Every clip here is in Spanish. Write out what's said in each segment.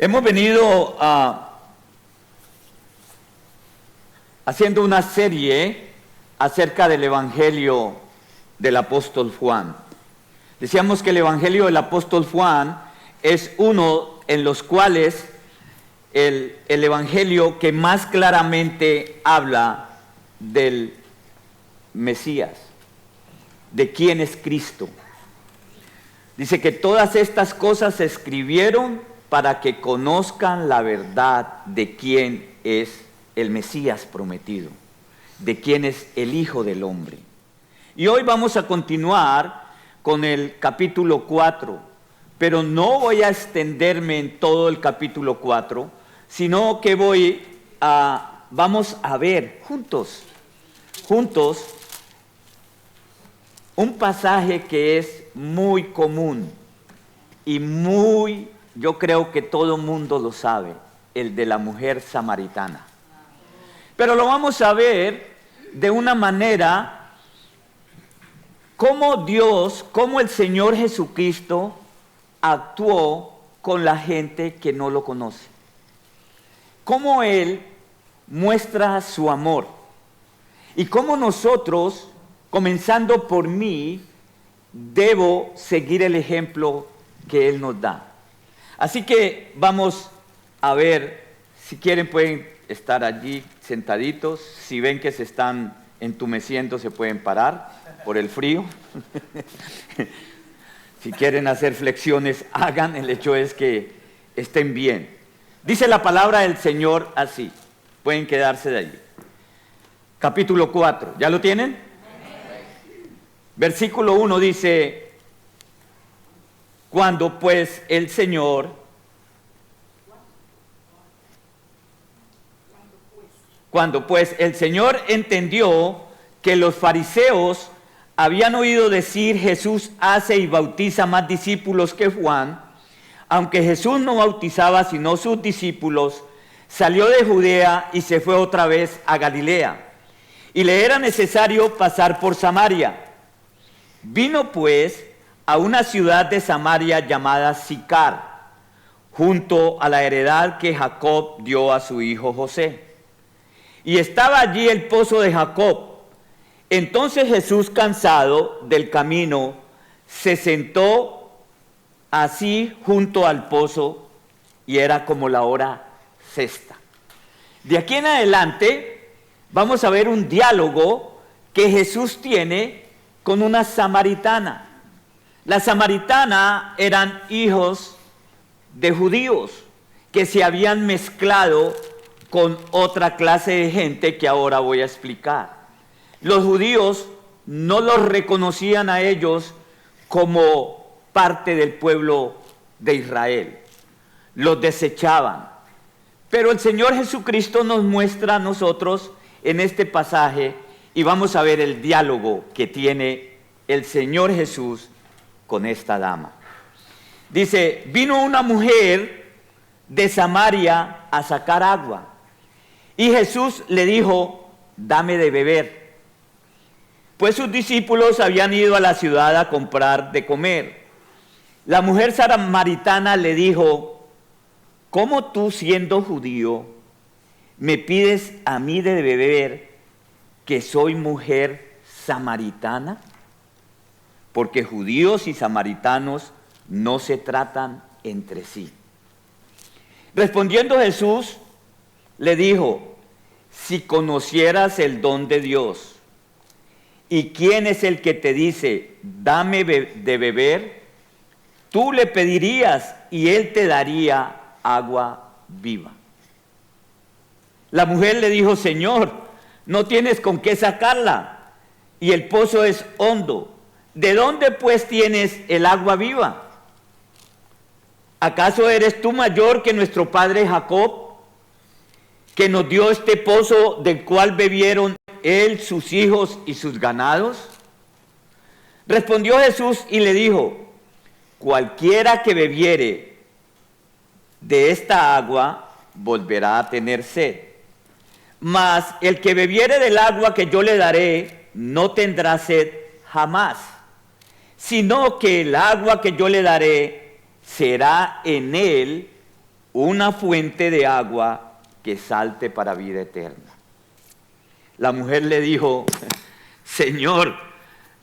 Hemos venido haciendo una serie acerca del Evangelio del apóstol Juan. Decíamos que el Evangelio del apóstol Juan es uno en los cuales el Evangelio que más claramente habla del Mesías, de quién es Cristo. Dice que todas estas cosas se escribieron para que conozcan la verdad de quién es el Mesías prometido, de quién es el Hijo del Hombre. Y hoy vamos a continuar con el capítulo 4, pero no voy a extenderme en todo el capítulo 4, sino que vamos a ver juntos un pasaje que es muy común y yo creo que todo mundo lo sabe, el de la mujer samaritana. Pero lo vamos a ver de una manera como el Señor Jesucristo actuó con la gente que no lo conoce. Cómo Él muestra su amor y cómo nosotros, comenzando por mí, debo seguir el ejemplo que Él nos da. Así que vamos a ver, si quieren pueden estar allí sentaditos, si ven que se están entumeciendo se pueden parar por el frío. Si quieren hacer flexiones, hagan, el hecho es que estén bien. Dice la palabra del Señor así, pueden quedarse de allí. Capítulo 4, ¿ya lo tienen? Versículo 1 dice: Cuando pues el Señor entendió que los fariseos habían oído decir: Jesús hace y bautiza más discípulos que Juan, aunque Jesús no bautizaba sino sus discípulos, salió de Judea y se fue otra vez a Galilea, y le era necesario pasar por Samaria. Vino pues a una ciudad de Samaria llamada Sicar, junto a la heredad que Jacob dio a su hijo José. Y estaba allí el pozo de Jacob. Entonces Jesús, cansado del camino, se sentó así junto al pozo, y era como la hora sexta. De aquí en adelante vamos a ver un diálogo que Jesús tiene con una samaritana. La samaritana eran hijos de judíos que se habían mezclado con otra clase de gente que ahora voy a explicar. Los judíos no los reconocían a ellos como parte del pueblo de Israel, los desechaban. Pero el Señor Jesucristo nos muestra a nosotros en este pasaje, y vamos a ver el diálogo que tiene el Señor Jesús con esta dama. Dice: vino una mujer de Samaria a sacar agua, y Jesús le dijo: dame de beber. Pues sus discípulos habían ido a la ciudad a comprar de comer. La mujer samaritana le dijo: ¿cómo tú, siendo judío, me pides a mí de beber, que soy mujer samaritana? Porque judíos y samaritanos no se tratan entre sí. Respondiendo Jesús, le dijo: si conocieras el don de Dios, y quién es el que te dice: dame de beber, tú le pedirías y él te daría agua viva. La mujer le dijo: Señor, no tienes con qué sacarla, y el pozo es hondo. ¿De dónde pues tienes el agua viva? ¿Acaso eres tú mayor que nuestro padre Jacob, que nos dio este pozo del cual bebieron él, sus hijos y sus ganados? Respondió Jesús y le dijo: cualquiera que bebiere de esta agua volverá a tener sed, mas el que bebiere del agua que yo le daré no tendrá sed jamás, sino que el agua que yo le daré será en él una fuente de agua que salte para vida eterna. La mujer le dijo, Señor,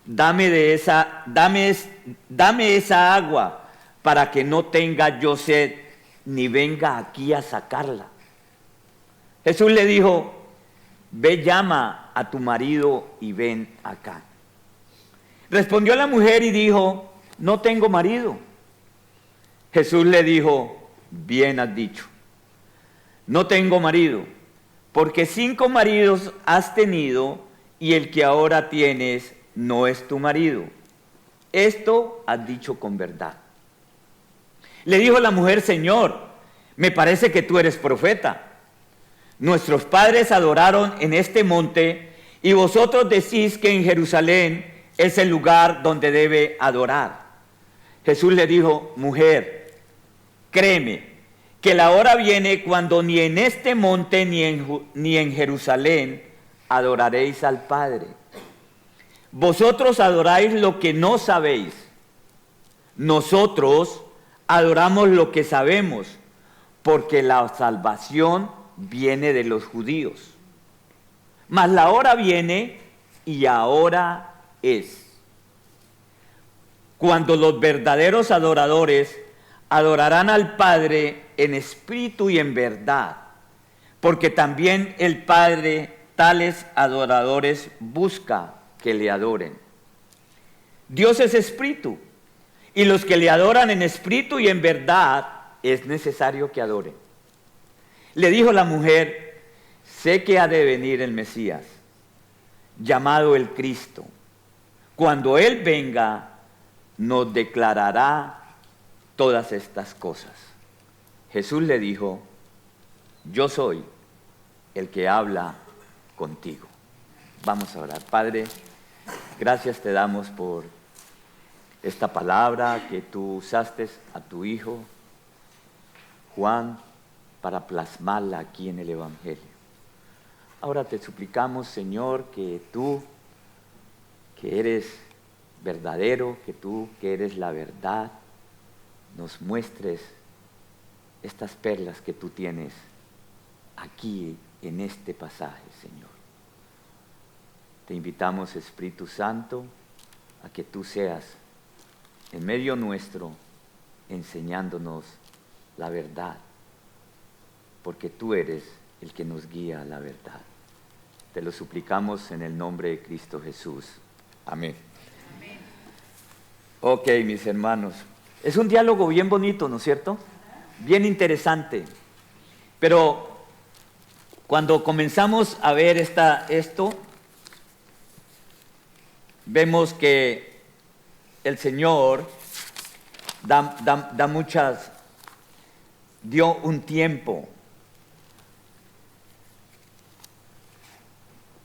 dame esa agua para que no tenga yo sed, ni venga aquí a sacarla. Jesús le dijo, ve, llama a tu marido y ven acá. Respondió la mujer y dijo, no tengo marido. Jesús le dijo, bien has dicho, no tengo marido, porque 5 maridos has tenido y el que ahora tienes no es tu marido. Esto has dicho con verdad. Le dijo la mujer, Señor, me parece que tú eres profeta. Nuestros padres adoraron en este monte y vosotros decís que en Jerusalén es el lugar donde debe adorar. Jesús le dijo, mujer, créeme que la hora viene cuando ni en este monte ni en Jerusalén adoraréis al Padre. Vosotros adoráis lo que no sabéis. Nosotros adoramos lo que sabemos, porque la salvación viene de los judíos. Mas la hora viene y ahora es, cuando los verdaderos adoradores adorarán al Padre en espíritu y en verdad, porque también el Padre tales adoradores busca que le adoren. Dios es espíritu, y los que le adoran en espíritu y en verdad es necesario que adoren. Le dijo la mujer, sé que ha de venir el Mesías, llamado el Cristo. Cuando Él venga, nos declarará todas estas cosas. Jesús le dijo, yo soy el que habla contigo. Vamos a orar. Padre, gracias te damos por esta palabra que tú usaste a tu Hijo, Juan, para plasmarla aquí en el Evangelio. Ahora te suplicamos, Señor, que tú, que eres verdadero, que tú, que eres la verdad, nos muestres estas perlas que tú tienes aquí en este pasaje, Señor. Te invitamos, Espíritu Santo, a que tú seas en medio nuestro enseñándonos la verdad, porque tú eres el que nos guía a la verdad. Te lo suplicamos en el nombre de Cristo Jesús. Amén. Amén. Ok, mis hermanos. Es un diálogo bien bonito, ¿no es cierto? Bien interesante. Pero cuando comenzamos a ver esto, vemos que el Señor dio un tiempo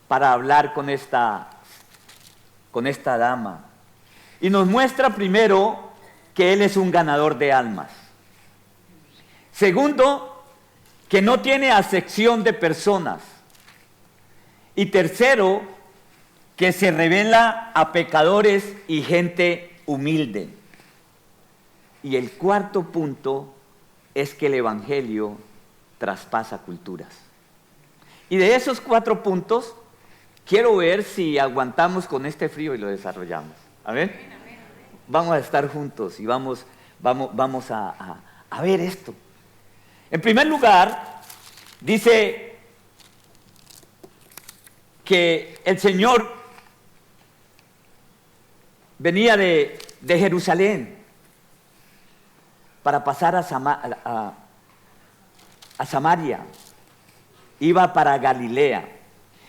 para hablar con esta dama. Y nos muestra primero que Él es un ganador de almas. Segundo, que no tiene acepción de personas. Y tercero, que se revela a pecadores y gente humilde. Y el cuarto punto es que el Evangelio traspasa culturas. Y de esos 4 puntos, quiero ver si aguantamos con este frío y lo desarrollamos. ¿Amén? Vamos a estar juntos y vamos a ver esto. En primer lugar, dice que el Señor venía de Jerusalén para pasar a Samaria, iba para Galilea.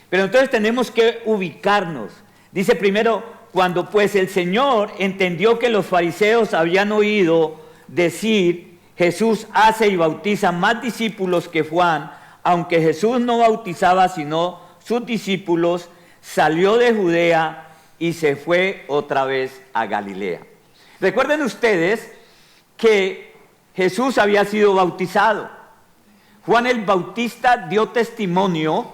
Pero entonces tenemos que ubicarnos. Dice primero, cuando pues el Señor entendió que los fariseos habían oído decir, Jesús hace y bautiza más discípulos que Juan, aunque Jesús no bautizaba sino sus discípulos, salió de Judea y se fue otra vez a Galilea. Recuerden ustedes que Jesús había sido bautizado. Juan el Bautista dio testimonio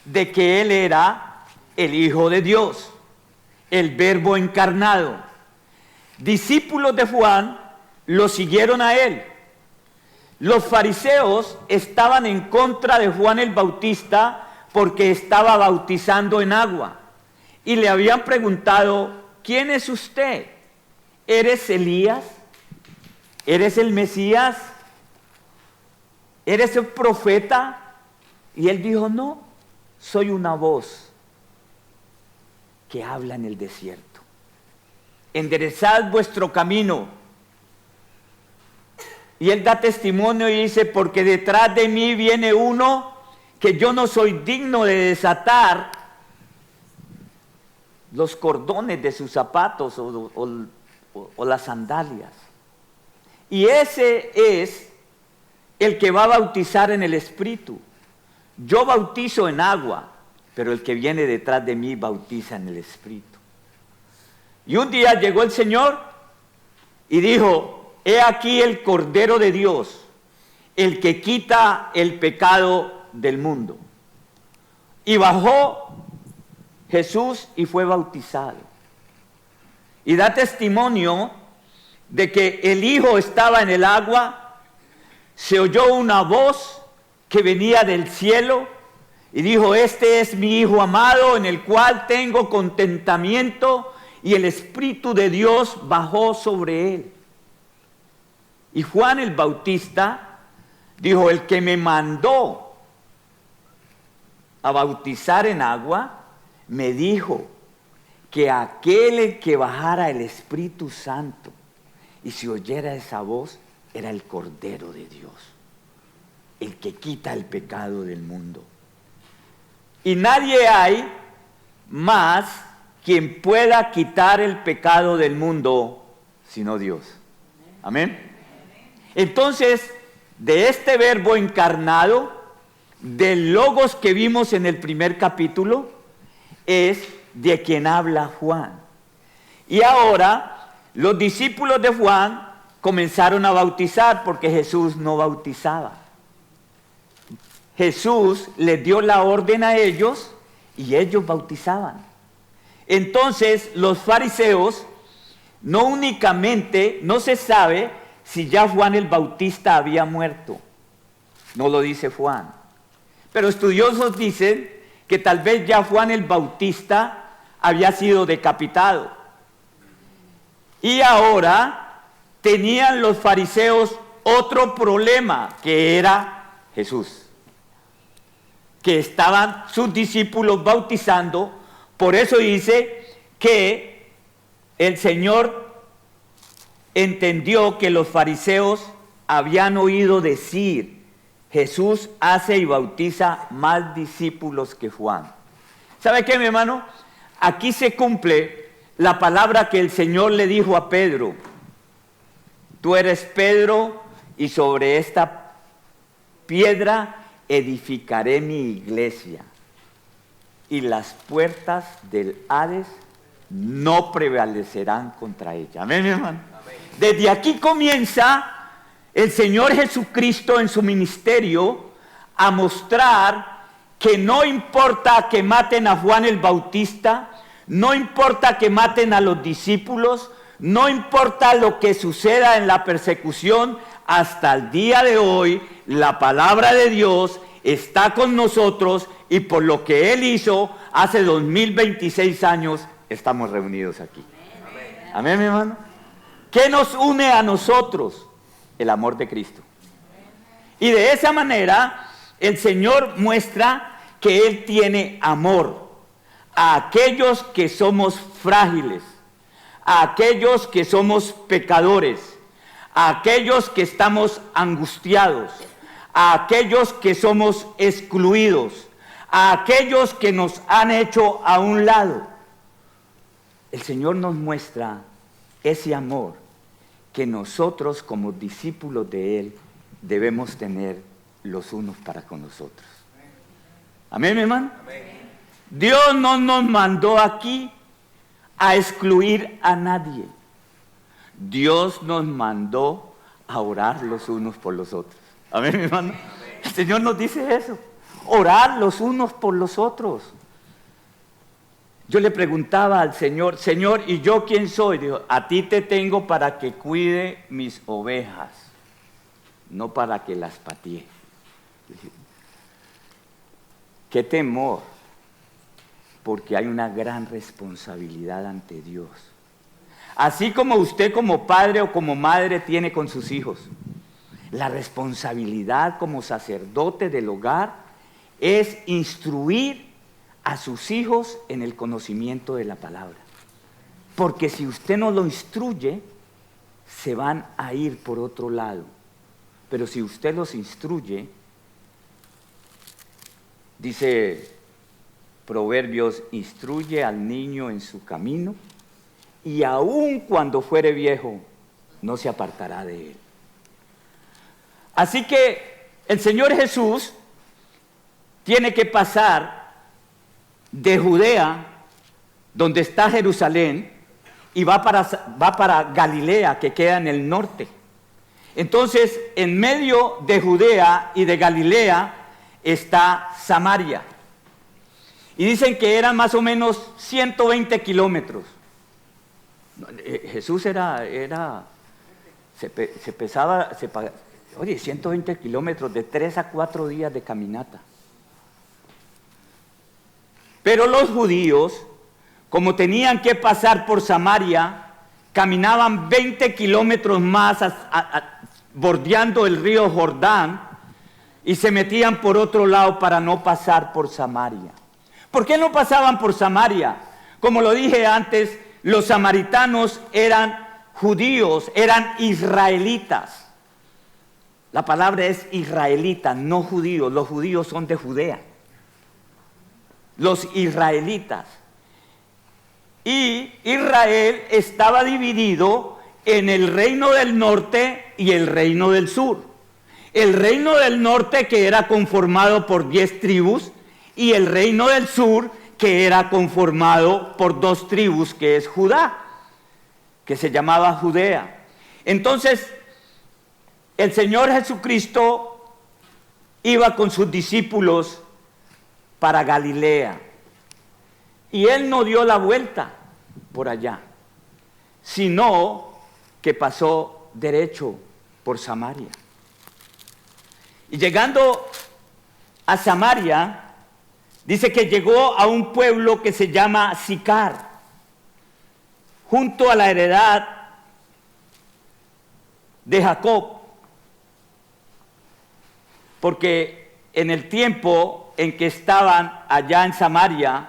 de que Él era el Hijo de Dios, el Verbo encarnado. Discípulos de Juan lo siguieron a Él. Los fariseos estaban en contra de Juan el Bautista porque estaba bautizando en agua. Y le habían preguntado, ¿quién es usted? ¿Eres Elías? ¿Eres el Mesías? ¿Eres el profeta? Y él dijo, no, soy una voz que habla en el desierto. Enderezad vuestro camino. Y él da testimonio y dice, porque detrás de mí viene uno que yo no soy digno de desatar los cordones de sus zapatos o las sandalias. Y ese es el que va a bautizar en el Espíritu. Yo bautizo en agua, pero el que viene detrás de mí bautiza en el Espíritu. Y un día llegó el Señor y dijo, he aquí el Cordero de Dios, el que quita el pecado del mundo. Y bajó Jesús y fue bautizado. Y da testimonio de que el Hijo estaba en el agua, se oyó una voz que venía del cielo y dijo, este es mi Hijo amado en el cual tengo contentamiento, y el Espíritu de Dios bajó sobre él. Y Juan el Bautista dijo, el que me mandó a bautizar en agua, me dijo que aquel que bajara el Espíritu Santo y si oyera esa voz, era el Cordero de Dios, el que quita el pecado del mundo. Y nadie hay más quien pueda quitar el pecado del mundo, sino Dios. Amén. Entonces, de este verbo encarnado, del logos que vimos en el primer capítulo, es de quien habla Juan. Y ahora, los discípulos de Juan comenzaron a bautizar porque Jesús no bautizaba. Jesús les dio la orden a ellos y ellos bautizaban. Entonces los fariseos no únicamente, no se sabe si ya Juan el Bautista había muerto, no lo dice Juan, pero estudiosos dicen que tal vez ya Juan el Bautista había sido decapitado. Y ahora tenían los fariseos otro problema, que era Jesús, que estaban sus discípulos bautizando. Por eso dice que el Señor entendió que los fariseos habían oído decir, Jesús hace y bautiza más discípulos que Juan. ¿Sabe qué, mi hermano? Aquí se cumple la palabra que el Señor le dijo a Pedro. Tú eres Pedro y sobre esta piedra edificaré mi iglesia. Y las puertas del Hades no prevalecerán contra ella. Amén, mi hermano. Amén. Desde aquí comienza el Señor Jesucristo en su ministerio a mostrar que no importa que maten a Juan el Bautista, no importa que maten a los discípulos, no importa lo que suceda en la persecución, hasta el día de hoy la palabra de Dios está con nosotros. Y por lo que Él hizo hace 2026 años, estamos reunidos aquí. Amén, amén, mi hermano. ¿Qué nos une a nosotros? El amor de Cristo. Y de esa manera, el Señor muestra que Él tiene amor a aquellos que somos frágiles, a aquellos que somos pecadores, a aquellos que estamos angustiados, a aquellos que somos excluidos, a aquellos que nos han hecho a un lado. El Señor nos muestra ese amor que nosotros como discípulos de Él debemos tener los unos para con nosotros. Amén, mi hermano. Amén. Dios no nos mandó aquí a excluir a nadie. Dios nos mandó a orar los unos por los otros. Amén, mi hermano. Amén. El Señor nos dice eso. Orar los unos por los otros. Yo le preguntaba al Señor, Señor, ¿y yo quién soy? Dijo, a ti te tengo para que cuide mis ovejas. no para que las patee. Qué temor, porque hay una gran responsabilidad ante Dios. Así como usted como padre o como madre tiene con sus hijos, la responsabilidad como sacerdote del hogar es instruir a sus hijos en el conocimiento de la palabra. Porque si usted no lo instruye, se van a ir por otro lado. Pero si usted los instruye, dice Proverbios, instruye al niño en su camino, y aun cuando fuere viejo, no se apartará de él. Así que el Señor Jesús tiene que pasar de Judea, donde está Jerusalén, y va para Galilea, que queda en el norte. Entonces, en medio de Judea y de Galilea está Samaria. Y dicen que eran más o menos 120 kilómetros. Jesús se pesaba, oye, 120 kilómetros de 3 a 4 días de caminata. Pero los judíos, como tenían que pasar por Samaria, caminaban 20 kilómetros más bordeando el río Jordán y se metían por otro lado para no pasar por Samaria. ¿Por qué no pasaban por Samaria? Como lo dije antes, los samaritanos eran judíos, eran israelitas. La palabra es israelita, no judíos. Los judíos son de Judea. Los israelitas. Y Israel estaba dividido en el reino del norte y el reino del sur. El reino del norte, que era conformado por 10 tribus, y el reino del sur, que era conformado por 2 tribus, que es Judá, que se llamaba Judea. Entonces, el Señor Jesucristo iba con sus discípulos para Galilea, y Él no dio la vuelta por allá, sino que pasó derecho por Samaria. Y llegando a Samaria, dice que llegó a un pueblo que se llama Sicar, junto a la heredad de Jacob, porque en el tiempo en que estaban allá en Samaria,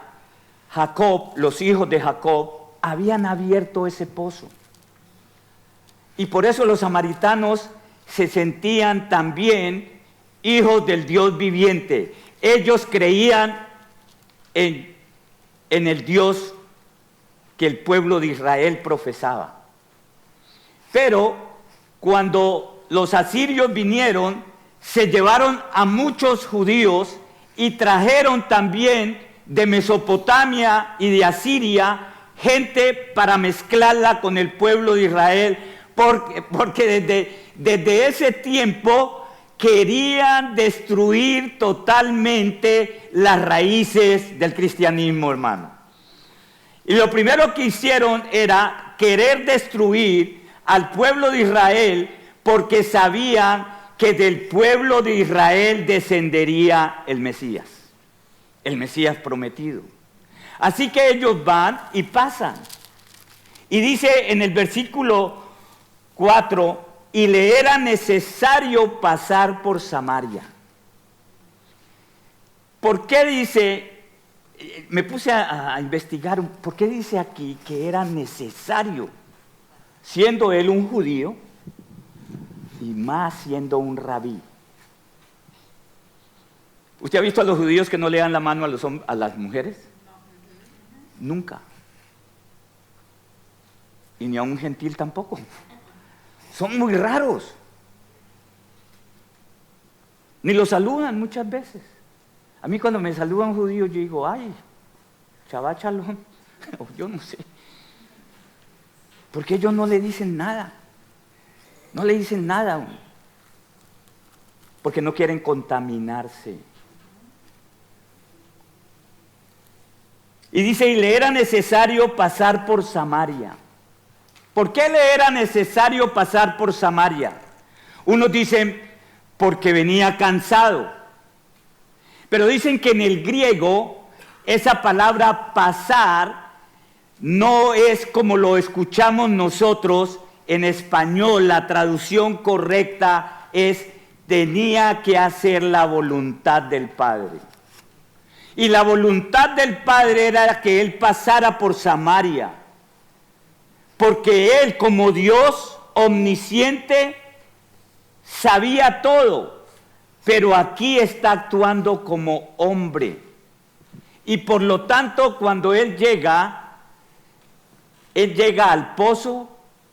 Jacob, los hijos de Jacob, habían abierto ese pozo. Y por eso los samaritanos se sentían también hijos del Dios viviente. Ellos creían en el Dios que el pueblo de Israel profesaba. Pero cuando los asirios vinieron, se llevaron a muchos judíos y trajeron también de Mesopotamia y de Asiria gente para mezclarla con el pueblo de Israel, porque desde ese tiempo querían destruir totalmente las raíces del cristianismo, hermano. Y lo primero que hicieron era querer destruir al pueblo de Israel, porque sabían que del pueblo de Israel descendería el Mesías prometido. Así que ellos van y pasan. Y dice en el versículo 4, y le era necesario pasar por Samaria. ¿Por qué dice? Me puse a investigar, ¿por qué dice aquí que era necesario? Siendo él un judío y más siendo un rabí. ¿Usted ha visto a los judíos que no le dan la mano a las mujeres? Nunca. Y ni a un gentil tampoco. Son muy raros. Ni lo saludan muchas veces. A mí cuando me saluda un judío, yo digo, ay, Shabbat Shalom, o yo no sé. Porque ellos no le dicen nada. No le dicen nada. Porque no quieren contaminarse. Y dice, y le era necesario pasar por Samaria. ¿Por qué le era necesario pasar por Samaria? Unos dicen, porque venía cansado. Pero dicen que en el griego esa palabra pasar no es como lo escuchamos nosotros en español. La traducción correcta es tenía que hacer la voluntad del Padre. Y la voluntad del Padre era que Él pasara por Samaria, porque Él, como Dios omnisciente, sabía todo, pero aquí está actuando como hombre. Y por lo tanto, cuando Él llega al pozo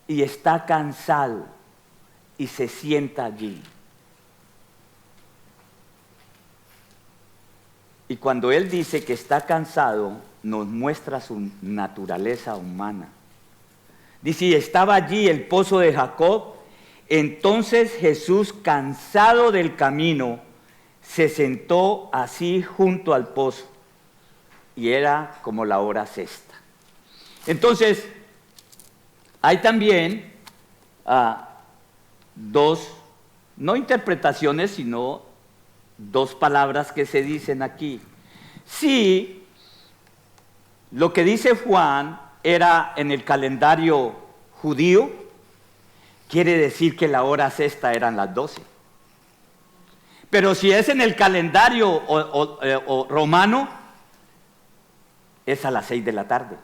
y está cansado y se sienta allí. Y cuando Él dice que está cansado, nos muestra su naturaleza humana. Dice, y estaba allí el pozo de Jacob. Entonces Jesús, cansado del camino, se sentó así junto al pozo. Y era como la hora sexta. Entonces, hay también dos, no interpretaciones, sino dos palabras que se dicen aquí. Sí, lo que dice Juan era en el calendario judío, quiere decir que la hora sexta eran las 12. Pero si es en el calendario romano, es a las 6 de la tarde.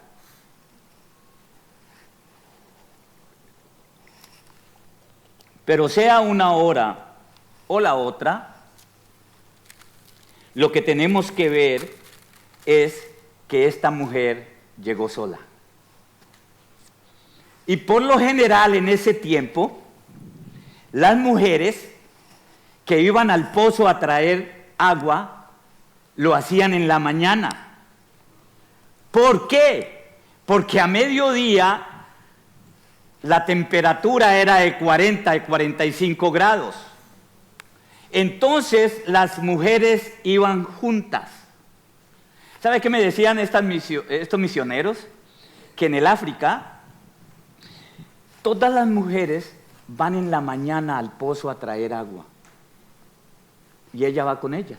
Pero sea una hora o la otra, lo que tenemos que ver es que esta mujer llegó sola. Y por lo general en ese tiempo, las mujeres que iban al pozo a traer agua, lo hacían en la mañana. ¿Por qué? Porque a mediodía la temperatura era de 40 y 45 grados. Entonces las mujeres iban juntas. ¿Sabe qué me decían estos misioneros? Que en el África todas las mujeres van en la mañana al pozo a traer agua. Y ella va con ellas.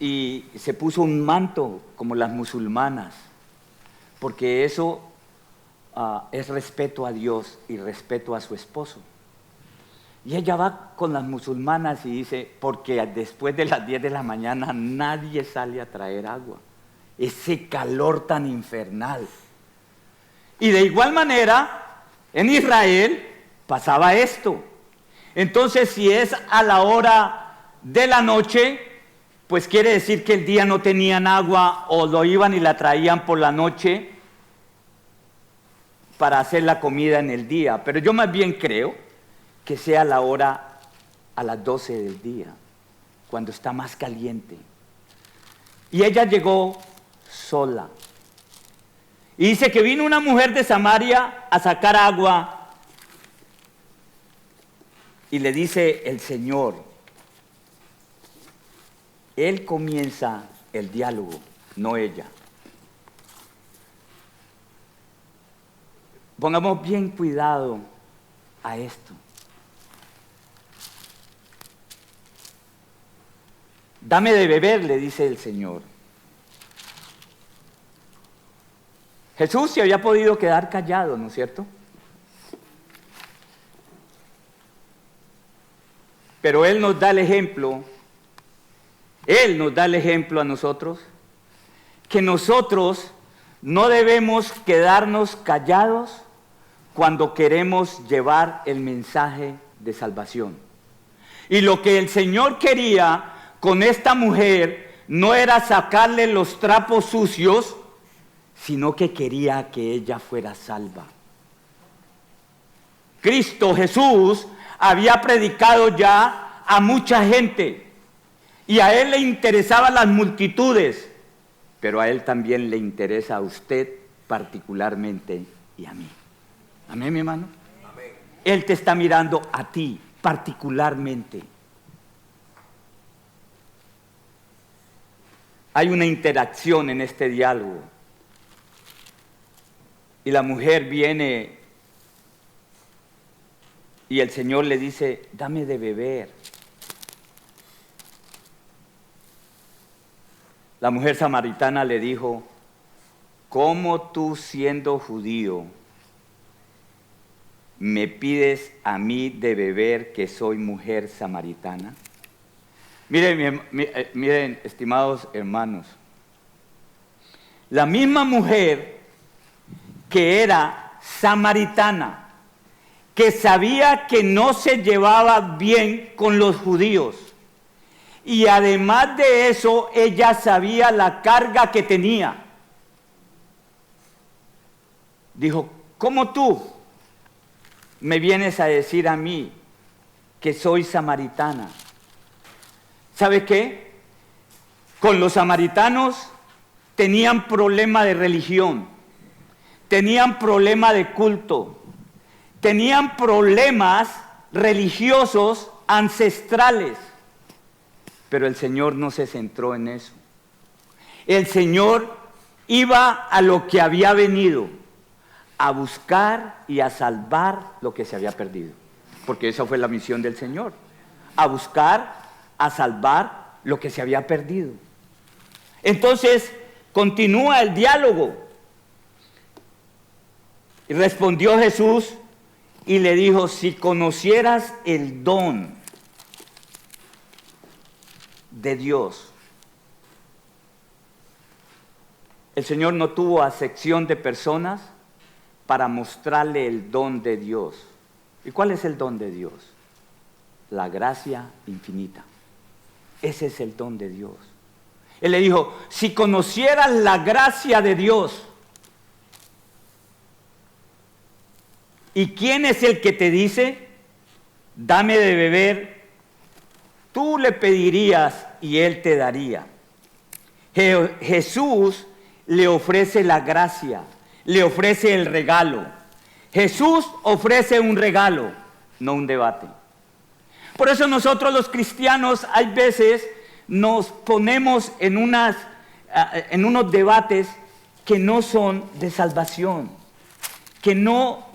Y se puso un manto como las musulmanas, porque eso es respeto a Dios y respeto a su esposo. Y ella va con las musulmanas y dice, porque después de las 10 de la mañana nadie sale a traer agua. Ese calor tan infernal. Y de igual manera, en Israel pasaba esto. Entonces, si es a la hora de la noche, pues quiere decir que el día no tenían agua o lo iban y la traían por la noche para hacer la comida en el día. Pero yo más bien creo que sea la hora a las 12 del día, cuando está más caliente. Y ella llegó sola. Y dice que vino una mujer de Samaria a sacar agua y le dice el Señor. Él comienza el diálogo, no ella. Pongamos bien cuidado a esto. Dame de beber, le dice el Señor. Jesús se había podido quedar callado, ¿no es cierto? Pero Él nos da el ejemplo, Él nos da el ejemplo a nosotros, que nosotros no debemos quedarnos callados cuando queremos llevar el mensaje de salvación. Y lo que el Señor quería con esta mujer no era sacarle los trapos sucios, sino que quería que ella fuera salva. Cristo Jesús había predicado ya a mucha gente y a Él le interesaban las multitudes, pero a Él también le interesa a usted particularmente y a mí. ¿Amén, mi hermano? Amén. Él te está mirando a ti particularmente. Hay una interacción en este diálogo. Y la mujer viene y el Señor le dice, dame de beber. La mujer samaritana le dijo, ¿cómo tú siendo judío me pides a mí de beber que soy mujer samaritana? Miren, estimados hermanos, la misma mujer que era samaritana, que sabía que no se llevaba bien con los judíos, y además de eso, ella sabía la carga que tenía. Dijo, ¿cómo tú me vienes a decir a mí que soy samaritana? ¿Sabe qué? Con los samaritanos tenían problema de religión, tenían problema de culto, tenían problemas religiosos ancestrales. Pero el Señor no se centró en eso. El Señor iba a lo que había venido, a buscar y a salvar lo que se había perdido. Porque esa fue la misión del Señor, a buscar, a salvar lo que se había perdido. Entonces, continúa el diálogo. Y respondió Jesús y le dijo, si conocieras el don de Dios. El Señor no tuvo acepción de personas para mostrarle el don de Dios. ¿Y cuál es el don de Dios? La gracia infinita. Ese es el don de Dios. Él le dijo, si conocieras la gracia de Dios, ¿y quién es el que te dice, dame de beber? Tú le pedirías y Él te daría. Jesús le ofrece la gracia, le ofrece el regalo. Jesús ofrece un regalo, no un debate. Por eso nosotros los cristianos hay veces nos ponemos en unos debates que no son de salvación, que no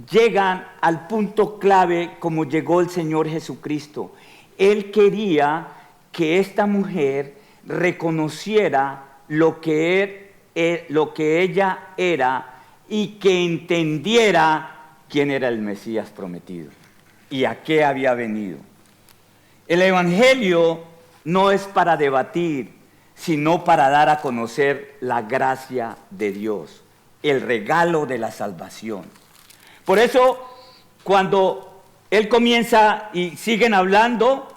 llegan al punto clave como llegó el Señor Jesucristo. Él quería que esta mujer reconociera lo que ella era y que entendiera quién era el Mesías prometido y a qué había venido. El Evangelio no es para debatir, sino para dar a conocer la gracia de Dios, el regalo de la salvación. Por eso, cuando él comienza y siguen hablando,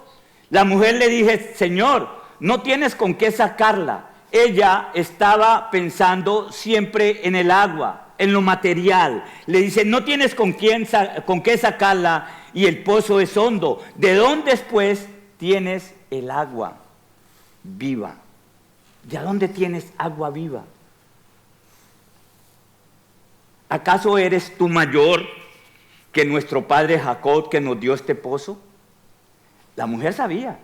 la mujer le dice, Señor, no tienes con qué sacarla. Ella estaba pensando siempre en el agua, en lo material. Le dice, no tienes con qué sacarla y el pozo es hondo. ¿De dónde pues tienes el agua viva? ¿De dónde tienes agua viva? ¿Acaso eres tú mayor que nuestro padre Jacob que nos dio este pozo? La mujer sabía,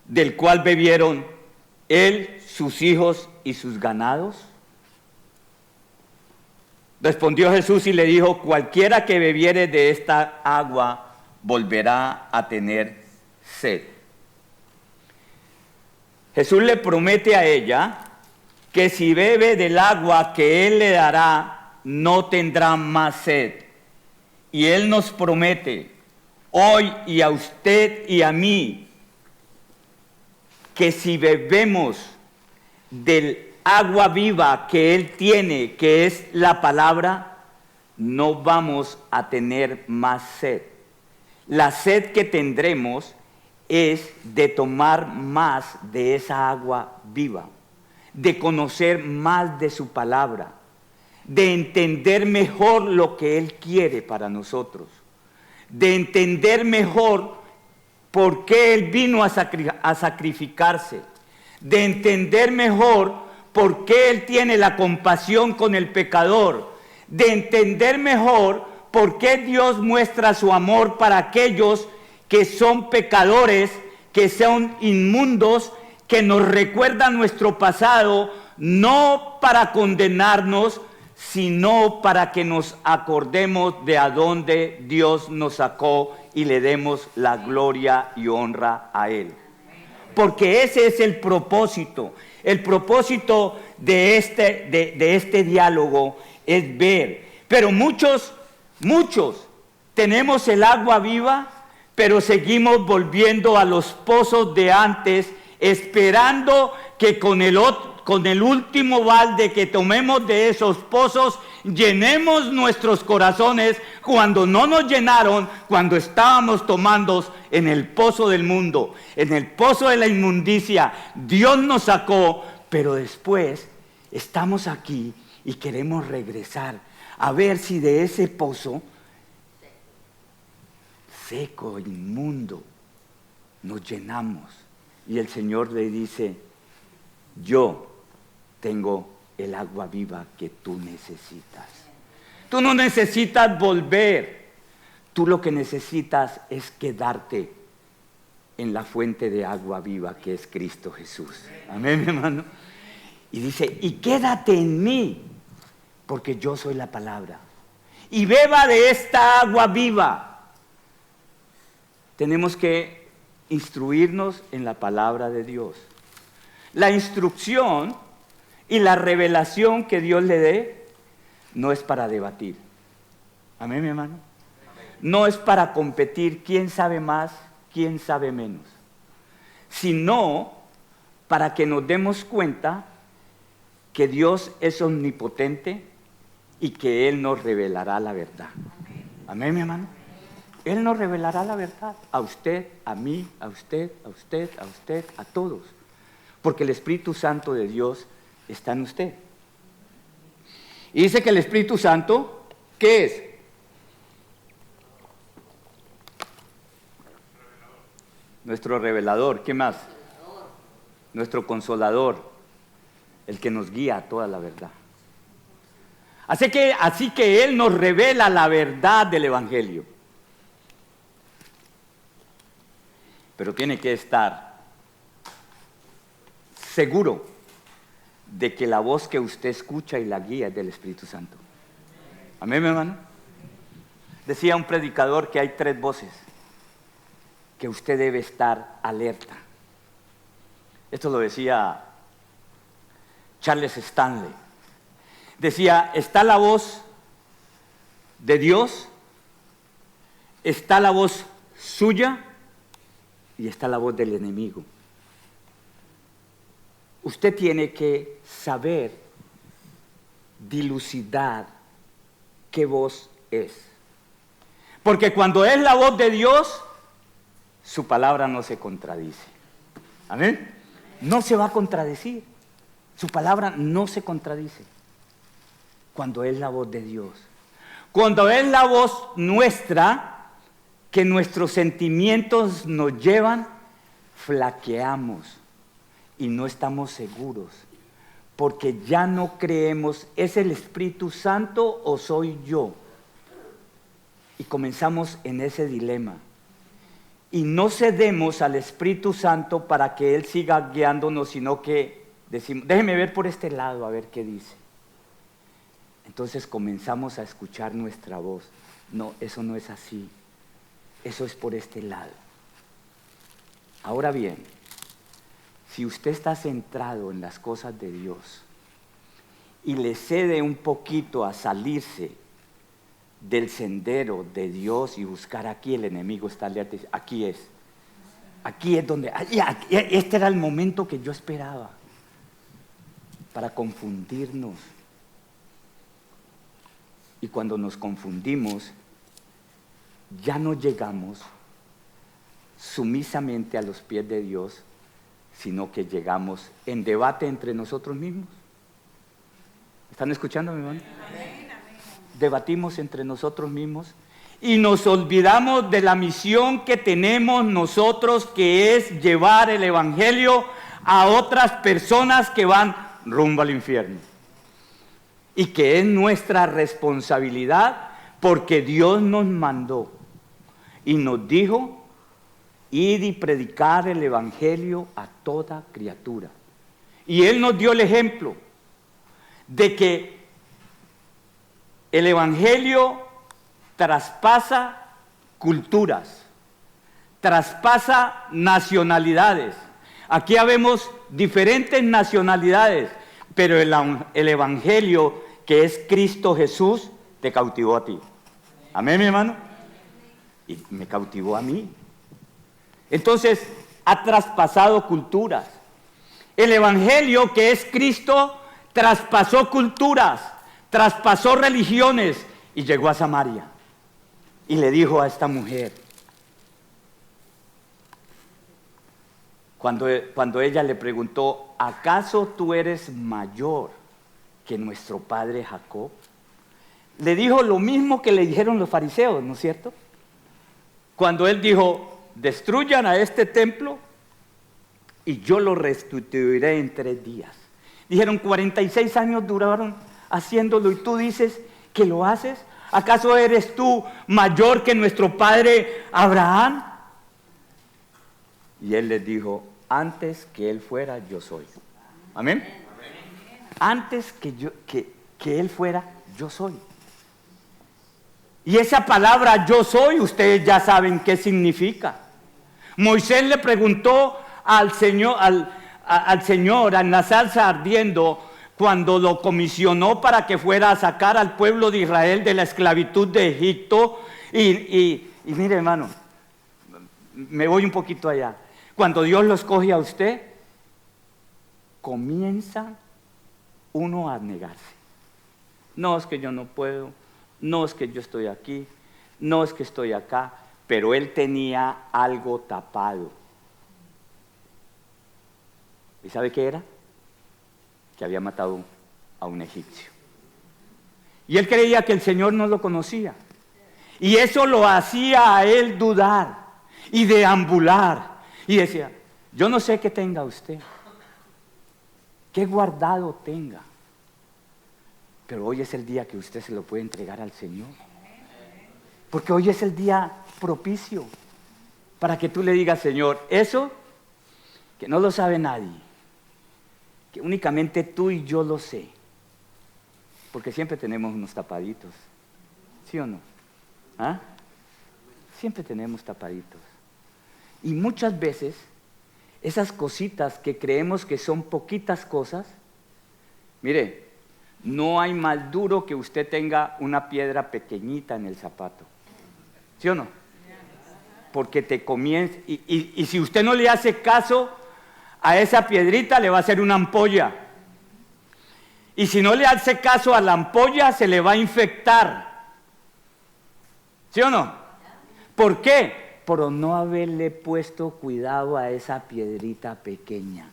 del cual bebieron él, sus hijos y sus ganados. Respondió Jesús y le dijo, cualquiera que bebiere de esta agua volverá a tener sed. Jesús le promete a ella que si bebe del agua que él le dará, no tendrá más sed. Y él nos promete hoy y a usted y a mí que si bebemos del agua viva que él tiene, que es la palabra, no vamos a tener más sed. La sed que tendremos es de tomar más de esa agua viva, de conocer más de su palabra, de entender mejor lo que Él quiere para nosotros, de entender mejor por qué Él vino a sacrificarse, de entender mejor por qué Él tiene la compasión con el pecador, de entender mejor por qué Dios muestra su amor para aquellos que son pecadores, que son inmundos, que nos recuerdan nuestro pasado, no para condenarnos, sino para que nos acordemos de a dónde Dios nos sacó y le demos la gloria y honra a Él. Porque ese es el propósito. El propósito de este diálogo es ver. Pero muchos tenemos el agua viva, pero seguimos volviendo a los pozos de antes, esperando que con el último balde que tomemos de esos pozos, llenemos nuestros corazones cuando no nos llenaron, cuando estábamos tomando en el pozo del mundo, en el pozo de la inmundicia. Dios nos sacó, pero después estamos aquí y queremos regresar a ver si de ese pozo seco, inmundo, nos llenamos. Y el Señor le dice: yo tengo el agua viva que tú necesitas. Tú no necesitas volver. Tú lo que necesitas es quedarte en la fuente de agua viva que es Cristo Jesús. Amén, mi hermano. Y dice: y quédate en mí, porque yo soy la palabra. Y beba de esta agua viva. Tenemos que instruirnos en la palabra de Dios. La instrucción y la revelación que Dios le dé no es para debatir. Amén, mi hermano. No es para competir quién sabe más, quién sabe menos, sino para que nos demos cuenta que Dios es omnipotente y que Él nos revelará la verdad. Amén, mi hermano. Él nos revelará la verdad a usted, a mí, a usted, a usted, a usted, a todos. Porque el Espíritu Santo de Dios está en usted. Y dice que el Espíritu Santo, ¿qué es? Nuestro revelador. ¿Qué más? Nuestro consolador, el que nos guía a toda la verdad. Así que Él nos revela la verdad del Evangelio. Pero tiene que estar seguro de que la voz que usted escucha y la guía es del Espíritu Santo. Amén, mi hermano. Decía un predicador que hay 3 voces que usted debe estar alerta. Esto lo decía Charles Stanley. Decía: está la voz de Dios, está la voz suya y está la voz del enemigo. Usted tiene que saber dilucidar qué voz es. Porque cuando es la voz de Dios, su palabra no se contradice. Amén. No se va a contradecir. Su palabra no se contradice. Cuando es la voz de Dios. Cuando es la voz nuestra, que nuestros sentimientos nos llevan, flaqueamos y no estamos seguros, porque ya no creemos, ¿es el Espíritu Santo o soy yo? Y comenzamos en ese dilema. Y no cedemos al Espíritu Santo para que Él siga guiándonos, sino que decimos: déjeme ver por este lado a ver qué dice. Entonces comenzamos a escuchar nuestra voz. No, eso no es así. Eso es por este lado. Ahora bien, si usted está centrado en las cosas de Dios y le cede un poquito a salirse del sendero de Dios y buscar aquí, el enemigo está alerta. Aquí es donde, este era el momento que yo esperaba para confundirnos. Y cuando nos confundimos, ya no llegamos sumisamente a los pies de Dios, sino que llegamos en debate entre nosotros mismos. ¿Están escuchando, mi hermano? Amén. Debatimos entre nosotros mismos y nos olvidamos de la misión que tenemos nosotros, que es llevar el Evangelio a otras personas que van rumbo al infierno. Y que es nuestra responsabilidad, porque Dios nos mandó y nos dijo: id y predicar el Evangelio a toda criatura. Y Él nos dio el ejemplo de que El Evangelio traspasa culturas, traspasa nacionalidades. Aquí habemos diferentes nacionalidades, pero el Evangelio, que es Cristo Jesús, te cautivó a ti. Amén, mi hermano. Y me cautivó a mí. Entonces, ha traspasado culturas. El Evangelio, que es Cristo, traspasó culturas, traspasó religiones y llegó a Samaria. Y le dijo a esta mujer, cuando ella le preguntó, ¿acaso tú eres mayor que nuestro padre Jacob? Le dijo lo mismo que le dijeron los fariseos, ¿no es cierto? Cuando él dijo, destruyan a este templo y yo lo restituiré en 3 días. Dijeron, 46 años duraron haciéndolo y tú dices que lo haces. ¿Acaso eres tú mayor que nuestro padre Abraham? Y él les dijo, antes que él fuera, yo soy. Amén. Antes que él fuera, yo soy. Y esa palabra yo soy, ustedes ya saben qué significa. Moisés le preguntó al Señor, en la salsa ardiendo, cuando lo comisionó para que fuera a sacar al pueblo de Israel de la esclavitud de Egipto. Y mire, hermano, me voy un poquito allá. Cuando Dios lo escoge a usted, comienza uno a negarse. No, es que yo no puedo. No, es que yo estoy aquí. No, es que estoy acá. Pero él tenía algo tapado. ¿Y sabe qué era? Que había matado a un egipcio. Y él creía que el Señor no lo conocía. Y eso lo hacía a él dudar y deambular. Y decía, yo no sé qué tenga usted, qué guardado tenga, pero hoy es el día que usted se lo puede entregar al Señor. Porque hoy es el día propicio para que tú le digas, Señor, eso que no lo sabe nadie, que únicamente tú y yo lo sé. Porque siempre tenemos unos tapaditos, ¿sí o no? ¿Ah? Siempre tenemos tapaditos. Y muchas veces, esas cositas que creemos que son poquitas cosas, mire, no hay más duro que usted tenga una piedra pequeñita en el zapato. ¿Sí o no? Porque te comienza, y si usted no le hace caso a esa piedrita, le va a hacer una ampolla. Y si no le hace caso a la ampolla, se le va a infectar. ¿Sí o no? ¿Por qué? Por no haberle puesto cuidado a esa piedrita pequeña.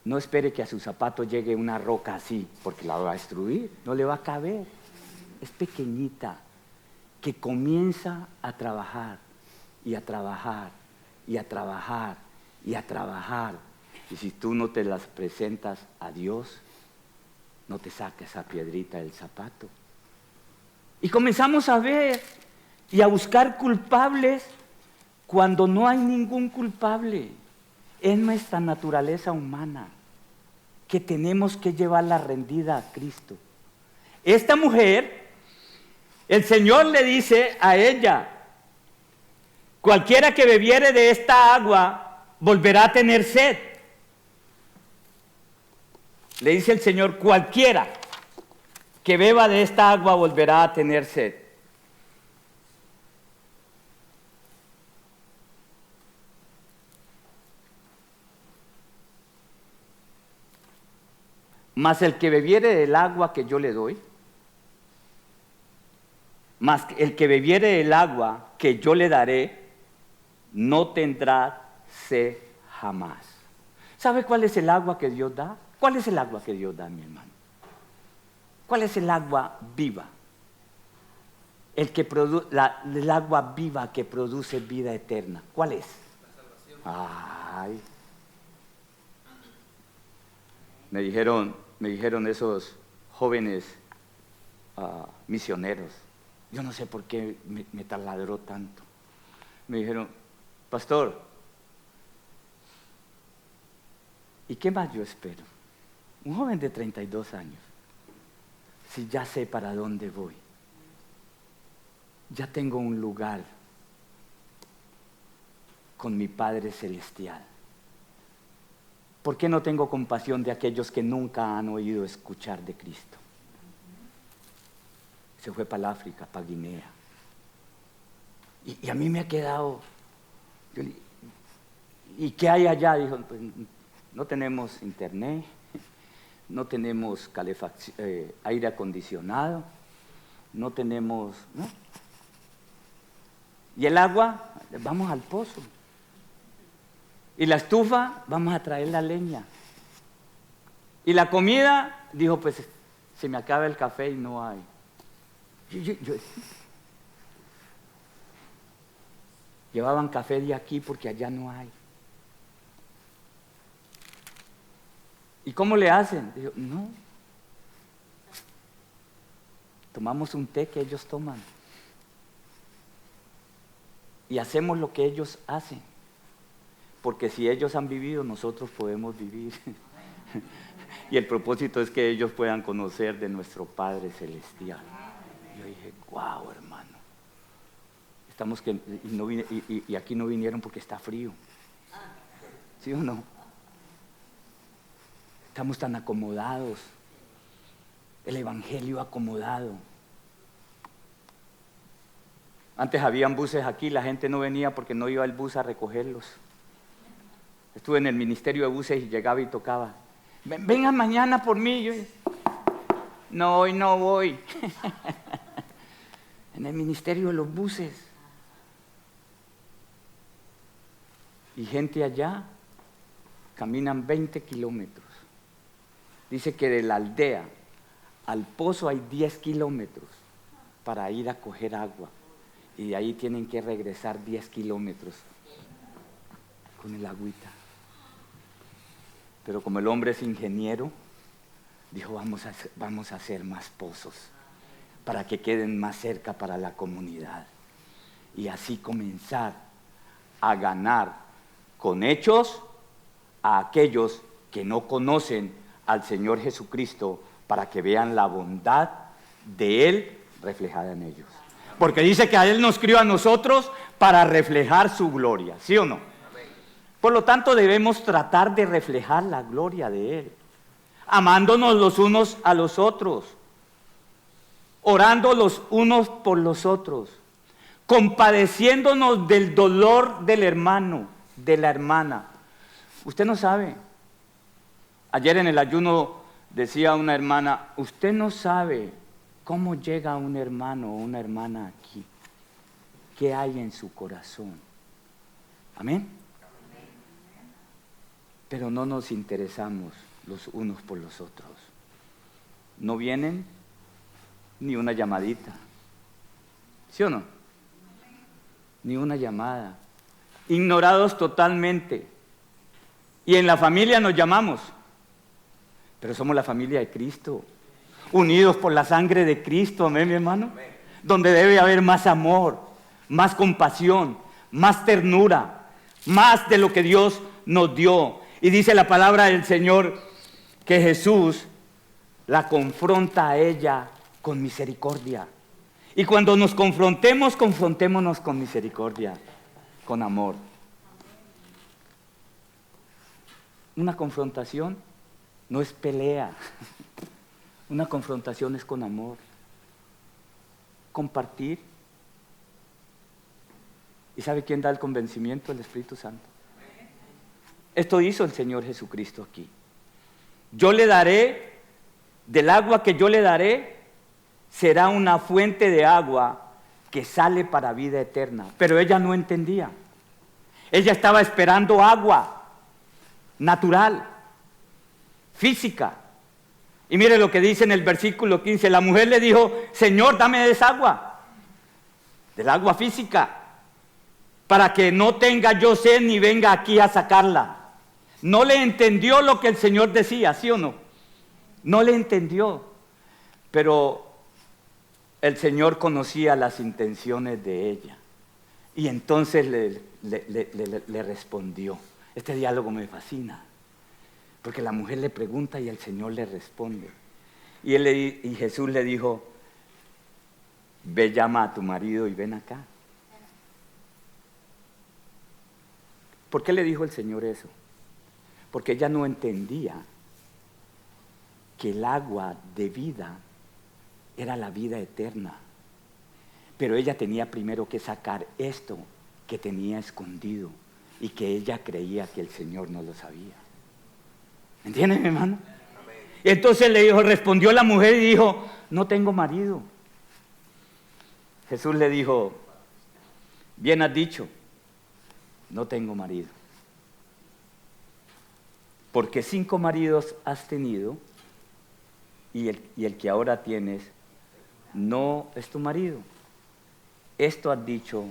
No espere que a su zapato llegue una roca así, porque la va a destruir, no le va a caber. Es pequeñita, que comienza a trabajar, y a trabajar, y a trabajar, y a trabajar. Y si tú no te las presentas a Dios, no te saca esa piedrita del zapato. Y comenzamos a ver y a buscar culpables cuando no hay ningún culpable. Es nuestra naturaleza humana que tenemos que llevarla rendida a Cristo. Esta mujer, el Señor le dice a ella, cualquiera que bebiere de esta agua volverá a tener sed. Le dice el Señor, cualquiera que beba de esta agua volverá a tener sed. Mas el que bebiere del agua que yo le doy, mas el que bebiere del agua que yo le daré, no tendrá sed jamás. ¿Sabe cuál es el agua que Dios da? ¿Cuál es el agua que Dios da, mi hermano? ¿Cuál es el agua viva? El agua viva que produce vida eterna. ¿Cuál es? La salvación. Ay. Me dijeron esos jóvenes misioneros. Yo no sé por qué me taladró tanto. Me dijeron, pastor, ¿y qué más yo espero? Un joven de 32 años si ya sé para dónde voy? Ya tengo un lugar con mi Padre Celestial. ¿Por qué no tengo compasión de aquellos que nunca han oído escuchar de Cristo? Se fue para el África, para Guinea. Y a mí me ha quedado... ¿Y qué hay allá? Dijo, pues, no tenemos internet, no tenemos aire acondicionado, no tenemos... ¿no? Y el agua, vamos al pozo. Y la estufa, vamos a traer la leña. Y la comida, dijo, pues se me acaba el café y no hay. Llevaban café de aquí porque allá no hay. ¿Y cómo le hacen? Dijo, no. Tomamos un té que ellos toman. Y hacemos lo que ellos hacen. Porque si ellos han vivido, nosotros podemos vivir. Y el propósito es que ellos puedan conocer de nuestro Padre Celestial. Yo dije, wow, hermano. Estamos que y aquí no vinieron porque está frío. ¿Sí o no? Estamos tan acomodados. El evangelio acomodado. Antes habían buses aquí, la gente no venía porque no iba el bus a recogerlos. Estuve en el ministerio de buses y llegaba y tocaba. Vengan mañana por mí. Yo, no, hoy no voy. En el ministerio de los buses. Y gente allá caminan 20 kilómetros. Dice que de la aldea al pozo hay 10 kilómetros para ir a coger agua. Y de ahí tienen que regresar 10 kilómetros con el agüita. Pero como el hombre es ingeniero, dijo, vamos a hacer más pozos para que queden más cerca para la comunidad. Y así comenzar a ganar con hechos a aquellos que no conocen al Señor Jesucristo, para que vean la bondad de Él reflejada en ellos. Porque dice que a Él nos crió a nosotros para reflejar su gloria, ¿sí o no? Por lo tanto, debemos tratar de reflejar la gloria de Él, amándonos los unos a los otros, orando los unos por los otros, compadeciéndonos del dolor del hermano, de la hermana. Usted no sabe. Ayer en el ayuno decía una hermana, usted no sabe cómo llega un hermano o una hermana aquí, qué hay en su corazón. Amén. Pero no nos interesamos los unos por los otros. No vienen ni una llamadita. ¿Sí o no? Ni una llamada. Ignorados totalmente. Y en la familia nos llamamos. Pero somos la familia de Cristo. Unidos por la sangre de Cristo. Amén, mi hermano. Donde debe haber más amor, más compasión, más ternura, más de lo que Dios nos dio. Y dice la palabra del Señor que Jesús la confronta a ella con misericordia. Y cuando nos confrontemos, confrontémonos con misericordia, con amor. Una confrontación no es pelea. Una confrontación es con amor. Compartir. ¿Y sabe quién da el convencimiento? El Espíritu Santo. Esto hizo el Señor Jesucristo aquí. Yo le daré, del agua que yo le daré, será una fuente de agua que sale para vida eterna. Pero ella no entendía. Ella estaba esperando agua natural, física. Y mire lo que dice en el versículo 15. La mujer le dijo, Señor, dame esa agua, del agua física, para que no tenga yo sed ni venga aquí a sacarla. No le entendió lo que el Señor decía, ¿sí o no? No le entendió. Pero el Señor conocía las intenciones de ella. Y entonces le respondió. Este diálogo me fascina. Porque la mujer le pregunta y el Señor le responde. Y Jesús le dijo, ve, llama a tu marido y ven acá. ¿Por qué le dijo el Señor eso? Porque ella no entendía que el agua de vida era la vida eterna. Pero ella tenía primero que sacar esto que tenía escondido y que ella creía que el Señor no lo sabía. ¿Entienden, hermano? Y entonces respondió la mujer y dijo, no tengo marido. Jesús le dijo, bien has dicho, no tengo marido. Porque 5 maridos has tenido y el que ahora tienes no es tu marido. Esto has dicho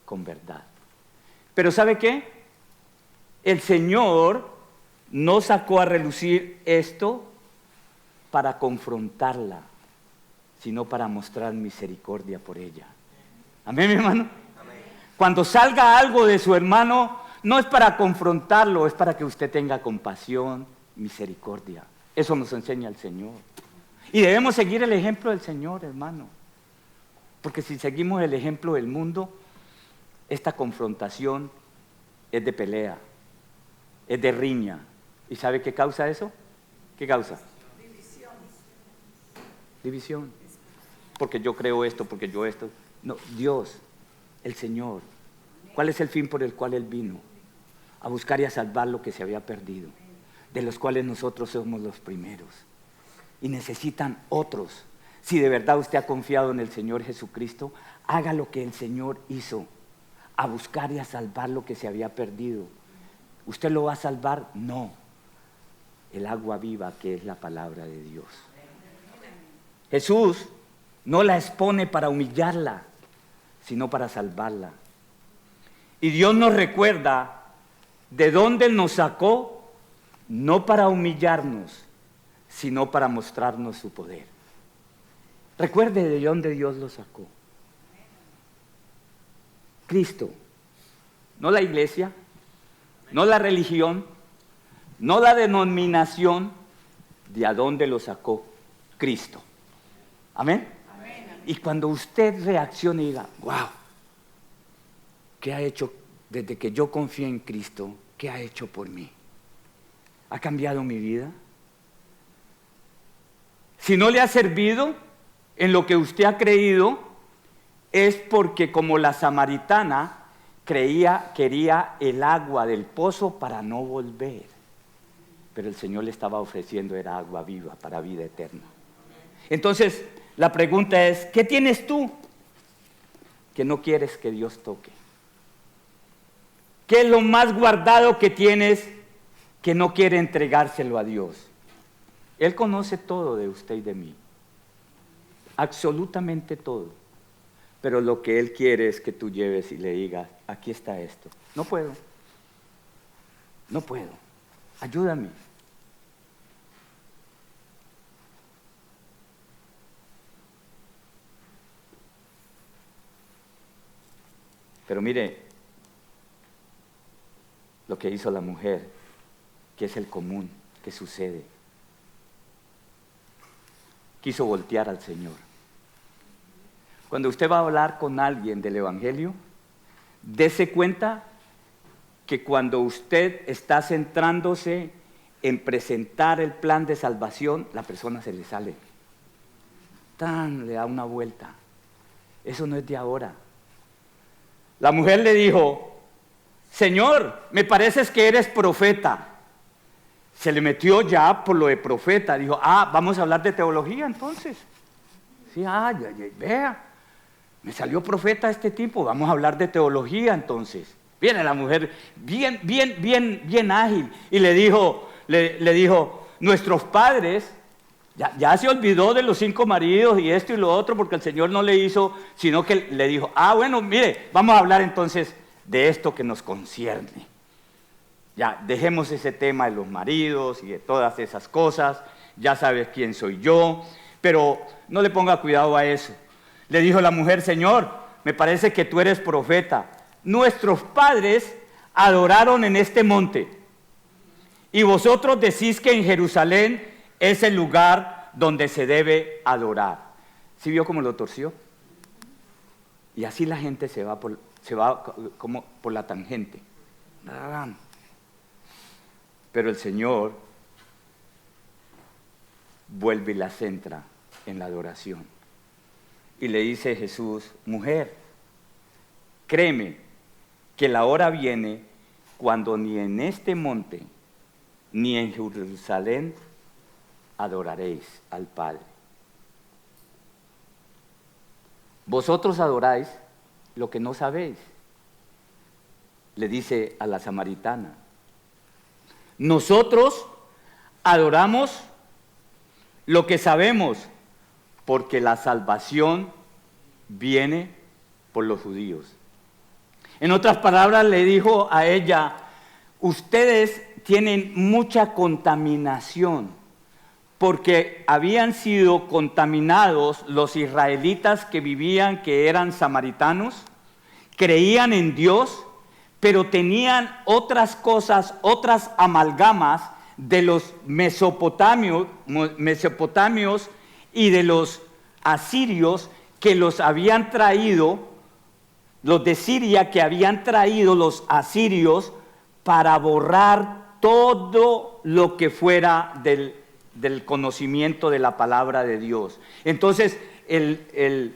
con verdad. Pero ¿sabe qué? El Señor no sacó a relucir esto para confrontarla, sino para mostrar misericordia por ella. ¿Amén, mi hermano? Amén. Cuando salga algo de su hermano, no es para confrontarlo, es para que usted tenga compasión, misericordia. Eso nos enseña el Señor. Y debemos seguir el ejemplo del Señor, hermano. Porque si seguimos el ejemplo del mundo, esta confrontación es de pelea, es de riña. ¿Y sabe qué causa eso? ¿Qué causa? División. Porque yo creo esto, porque yo esto. No, Dios, el Señor. ¿Cuál es el fin por el cual Él vino? A buscar y a salvar lo que se había perdido, de los cuales nosotros somos los primeros. Y necesitan otros. Si de verdad usted ha confiado en el Señor Jesucristo, haga lo que el Señor hizo, a buscar y a salvar lo que se había perdido. ¿Usted lo va a salvar? No. El agua viva que es la palabra de Dios. Jesús no la expone para humillarla, sino para salvarla. Y Dios nos recuerda de dónde nos sacó, no para humillarnos, sino para mostrarnos su poder. Recuerde de dónde Dios lo sacó. Cristo, no la iglesia, no la religión, no la denominación, de a dónde lo sacó Cristo. ¿Amén? Amén. Y cuando usted reaccione y diga, wow, ¿qué ha hecho desde que yo confié en Cristo? ¿Qué ha hecho por mí? ¿Ha cambiado mi vida? Si no le ha servido en lo que usted ha creído, es porque como la samaritana quería el agua del pozo para no volver. Pero el Señor le estaba ofreciendo era agua viva para vida eterna. Entonces, la pregunta es, ¿qué tienes tú que no quieres que Dios toque? ¿Qué es lo más guardado que tienes que no quiere entregárselo a Dios? Él conoce todo de usted y de mí. Absolutamente todo. Pero lo que Él quiere es que tú lleves y le digas, aquí está esto. No puedo. No puedo. Ayúdame. Pero mire lo que hizo la mujer, que es el común, que sucede. Quiso voltear al Señor. Cuando usted va a hablar con alguien del Evangelio, dése cuenta que cuando usted está centrándose en presentar el plan de salvación, la persona se le sale. Le da una vuelta. Eso no es de ahora. La mujer le dijo, Señor, me pareces que eres profeta. Se le metió ya por lo de profeta. Dijo, vamos a hablar de teología entonces. Sí, vea, me salió profeta este tipo, vamos a hablar de teología entonces. Viene la mujer bien ágil y le dijo, nuestros padres, ya se olvidó de los 5 maridos y esto y lo otro porque el Señor no le hizo, sino que le dijo, bueno, mire, vamos a hablar entonces de esto que nos concierne. Ya, dejemos ese tema de los maridos y de todas esas cosas, ya sabes quién soy yo, pero no le ponga cuidado a eso. Le dijo la mujer, Señor, me parece que tú eres profeta. Nuestros padres adoraron en este monte y vosotros decís que en Jerusalén es el lugar donde se debe adorar. ¿Sí vio cómo lo torció? Y así la gente se va como por la tangente. Pero el Señor vuelve y la centra en la adoración. Y le dice Jesús: mujer, créeme que la hora viene cuando ni en este monte ni en Jerusalén adoraréis al Padre. Vosotros adoráis lo que no sabéis, le dice a la samaritana. Nosotros adoramos lo que sabemos, porque la salvación viene por los judíos. En otras palabras, le dijo a ella: ustedes tienen mucha contaminación, porque habían sido contaminados los israelitas que vivían, que eran samaritanos, creían en Dios, pero tenían otras cosas, otras amalgamas de los mesopotamios y de los asirios que los habían traído, los de Siria que habían traído los asirios para borrar todo lo que fuera del conocimiento de la palabra de Dios. Entonces, el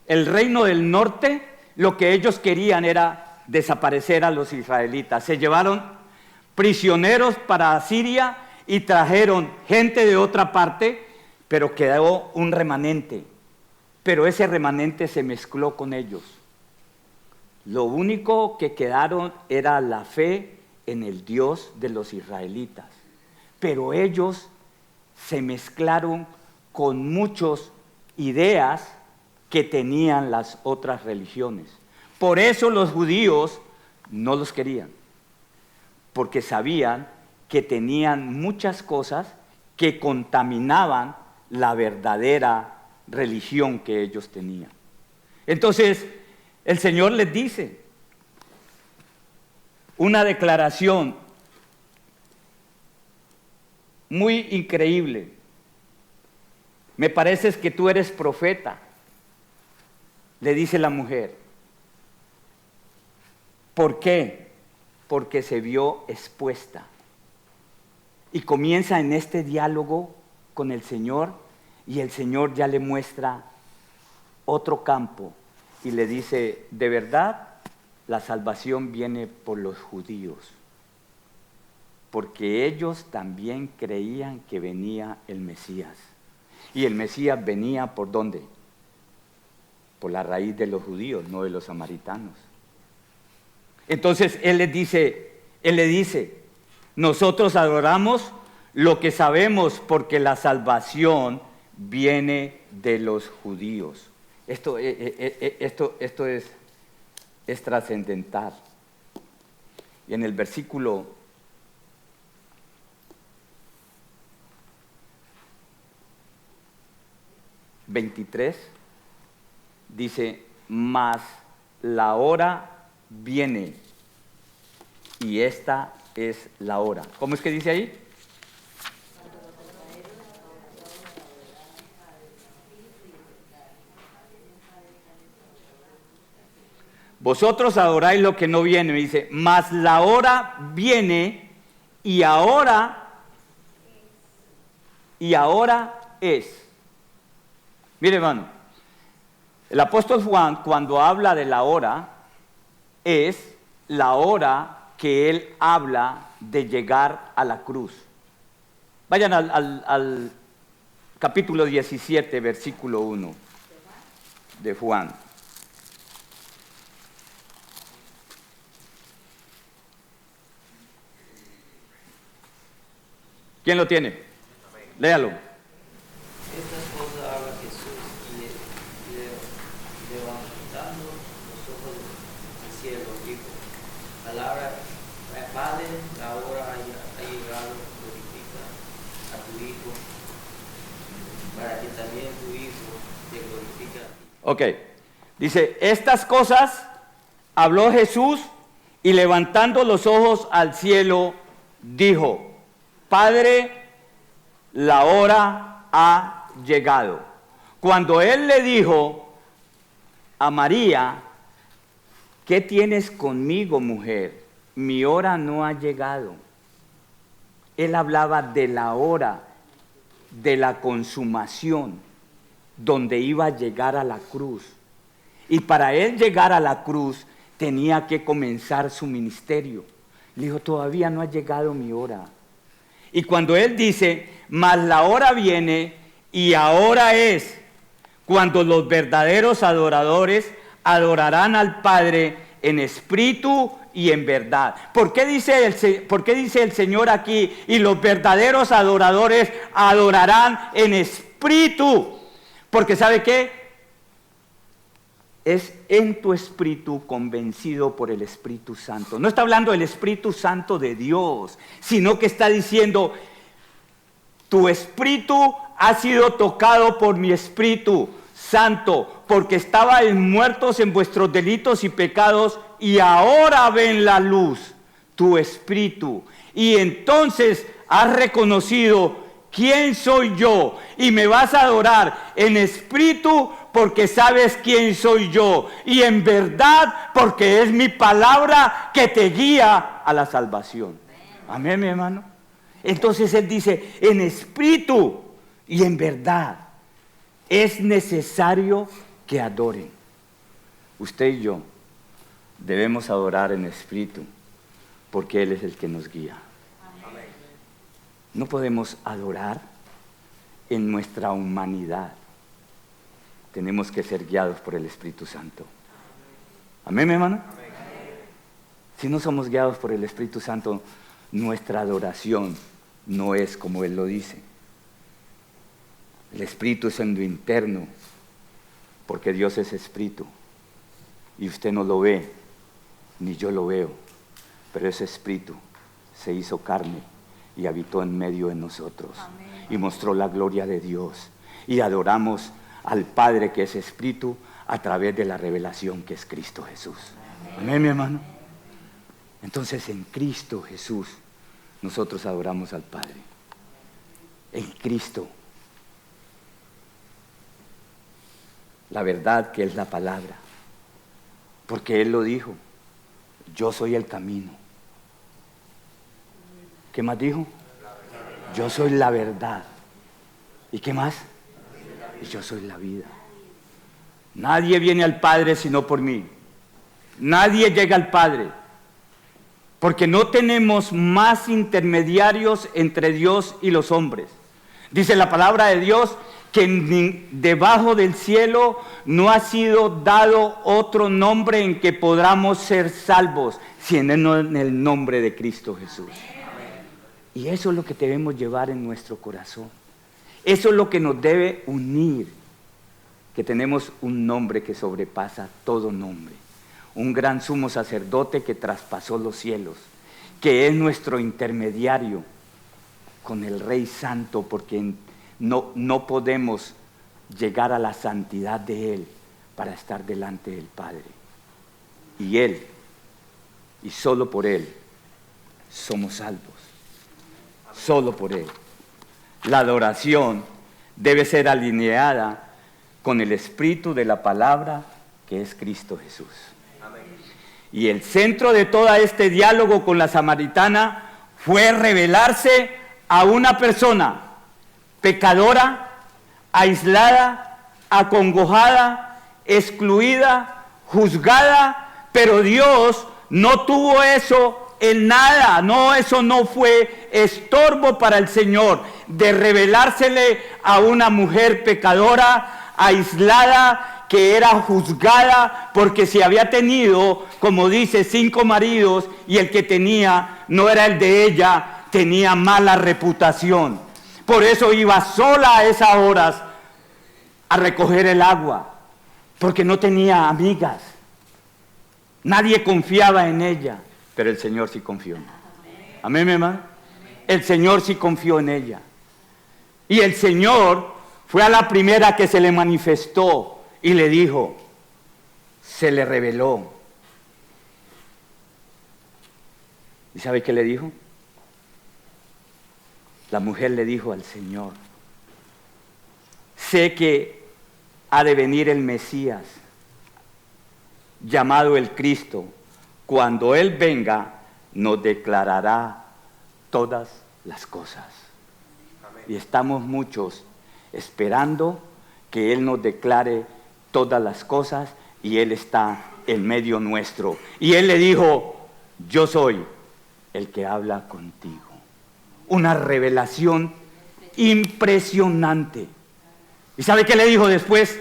reino del norte, lo que ellos querían era desaparecer a los israelitas. Se llevaron prisioneros para Siria y trajeron gente de otra parte, pero quedó un remanente. Pero ese remanente se mezcló con ellos. Lo único que quedaron era la fe en el Dios de los israelitas. Pero ellos se mezclaron con muchas ideas que tenían las otras religiones. Por eso los judíos no los querían, porque sabían que tenían muchas cosas que contaminaban la verdadera religión que ellos tenían. Entonces, el Señor les dice una declaración muy increíble: me parece que tú eres profeta, le dice la mujer. ¿Por qué? Porque se vio expuesta. Y comienza en este diálogo con el Señor, y el Señor ya le muestra otro campo y le dice: de verdad, la salvación viene por los judíos, porque ellos también creían que venía el Mesías. Y el Mesías venía ¿por dónde? Por la raíz de los judíos, no de los samaritanos. Entonces Él le dice, nosotros adoramos lo que sabemos, porque la salvación viene de los judíos. Esto es trascendental. Y en el versículo 23 dice: mas la hora viene, y esta es la hora. ¿Cómo es que dice ahí? Vosotros adoráis lo que no viene, dice, mas la hora viene, y ahora es. Mire, hermano, el apóstol Juan, cuando habla de la hora, es la hora que él habla de llegar a la cruz. Vayan al capítulo 17, versículo 1 de Juan. ¿Quién lo tiene? Léalo. Estas cosas habla Jesús, y levantando los ojos al cielo, dijo: palabra, Padre, la hora ha llegado, glorifica a tu Hijo, para que también tu Hijo te glorifique a ti. Ok, dice, estas cosas habló Jesús, y levantando los ojos al cielo, dijo: Padre, la hora ha llegado. Cuando él le dijo a María, ¿qué tienes conmigo, mujer? Mi hora no ha llegado. Él hablaba de la hora de la consumación, donde iba a llegar a la cruz. Y para él llegar a la cruz, tenía que comenzar su ministerio. Le dijo, todavía no ha llegado mi hora. Y cuando él dice, mas la hora viene y ahora es cuando los verdaderos adoradores adorarán al Padre en espíritu y en verdad. ¿Por qué dice el Señor aquí? Y los verdaderos adoradores adorarán en espíritu. Porque ¿sabe qué? Es en tu espíritu convencido por el Espíritu Santo. No está hablando del Espíritu Santo de Dios, sino que está diciendo, tu espíritu ha sido tocado por mi Espíritu Santo, porque estabais muertos en vuestros delitos y pecados, y ahora ven la luz, tu espíritu. Y entonces has reconocido quién soy yo, y me vas a adorar en espíritu, porque sabes quién soy yo, y en verdad, porque es mi palabra que te guía a la salvación. Amén, mi hermano. Entonces él dice, en espíritu y en verdad es necesario que adoren. Usted y yo debemos adorar en espíritu, porque Él es el que nos guía. Amén. No podemos adorar en nuestra humanidad. Tenemos que ser guiados por el Espíritu Santo. Amén, mi hermano. Amén. Si no somos guiados por el Espíritu Santo, nuestra adoración no es como Él lo dice. El Espíritu es en lo interno, porque Dios es Espíritu. Y usted no lo ve, ni yo lo veo, pero ese Espíritu se hizo carne y habitó en medio de nosotros. Amén. Y mostró la gloria de Dios. Y adoramos al Padre, que es Espíritu, a través de la revelación que es Cristo Jesús. Amén, mi hermano. Entonces en Cristo Jesús nosotros adoramos al Padre. En Cristo. La verdad, que es la palabra. Porque Él lo dijo, yo soy el camino. ¿Qué más dijo? Yo soy la verdad. ¿Y qué más? Y yo soy la vida. Nadie viene al Padre sino por mí. Nadie llega al Padre. Porque no tenemos más intermediarios entre Dios y los hombres. Dice la palabra de Dios que debajo del cielo no ha sido dado otro nombre en que podamos ser salvos, sino en el nombre de Cristo Jesús. Amén. Y eso es lo que debemos llevar en nuestro corazón. Eso es lo que nos debe unir, que tenemos un nombre que sobrepasa todo nombre. Un gran sumo sacerdote que traspasó los cielos, que es nuestro intermediario con el Rey Santo, porque no podemos llegar a la santidad de Él para estar delante del Padre. Y Él, y solo por Él, somos salvos. Solo por Él. La adoración debe ser alineada con el espíritu de la palabra, que es Cristo Jesús. Amén. Y el centro de todo este diálogo con la samaritana fue revelarse a una persona pecadora, aislada, acongojada, excluida, juzgada, pero Dios no tuvo eso en nada. No, eso no fue estorbo para el Señor de revelársele a una mujer pecadora, aislada, que era juzgada porque si había tenido, como dice, 5 maridos y el que tenía no era el de ella, tenía mala reputación. Por eso iba sola a esas horas a recoger el agua, porque no tenía amigas. Nadie confiaba en ella, pero el Señor sí confió. Amén, mi hermano. El Señor sí confió en ella. Y el Señor fue a la primera que se le manifestó y le dijo, se le reveló. ¿Y sabe qué le dijo? La mujer le dijo al Señor, sé que ha de venir el Mesías, llamado el Cristo. Cuando Él venga, nos declarará todas las cosas. Amén. Y estamos muchos esperando que Él nos declare todas las cosas, y Él está en medio nuestro. Y Él le dijo: yo soy el que habla contigo. Una revelación impresionante. ¿Y sabe qué le dijo después?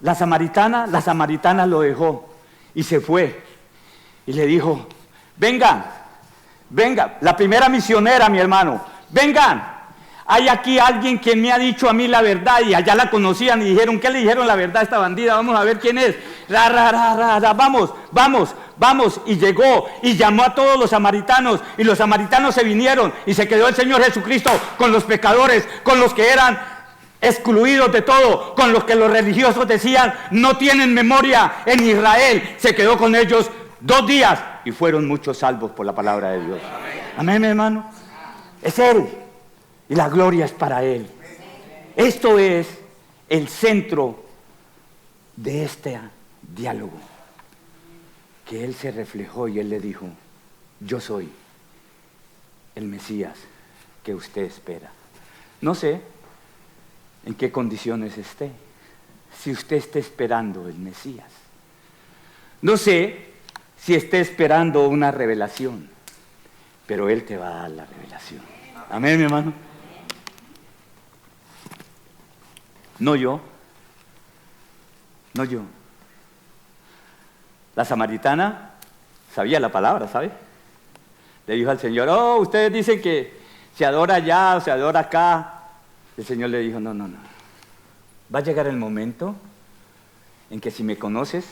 La samaritana lo dejó y se fue. Y le dijo: vengan, la primera misionera, mi hermano, vengan. Hay aquí alguien que me ha dicho a mí la verdad. Y allá la conocían y dijeron: ¿qué le dijeron la verdad a esta bandida? Vamos a ver quién es. Vamos. Y llegó y llamó a todos los samaritanos, y los samaritanos se vinieron, y se quedó el Señor Jesucristo con los pecadores, con los que eran excluidos de todo, con los que los religiosos decían no tienen memoria en Israel. Se quedó con ellos 2 días y fueron muchos salvos por la palabra de Dios. Amén, mi hermano. Es Él y la gloria es para Él. Esto es el centro de este diálogo, que Él se reflejó y Él le dijo: yo soy el Mesías que usted espera. No sé en qué condiciones esté, si usted está esperando el Mesías. No sé si esté esperando una revelación, pero Él te va a dar la revelación. Amén, mi hermano. No yo. La samaritana sabía la palabra, ¿sabe? Le dijo al Señor: oh, ustedes dicen que se adora allá o se adora acá. El Señor le dijo: no. Va a llegar el momento en que si me conoces,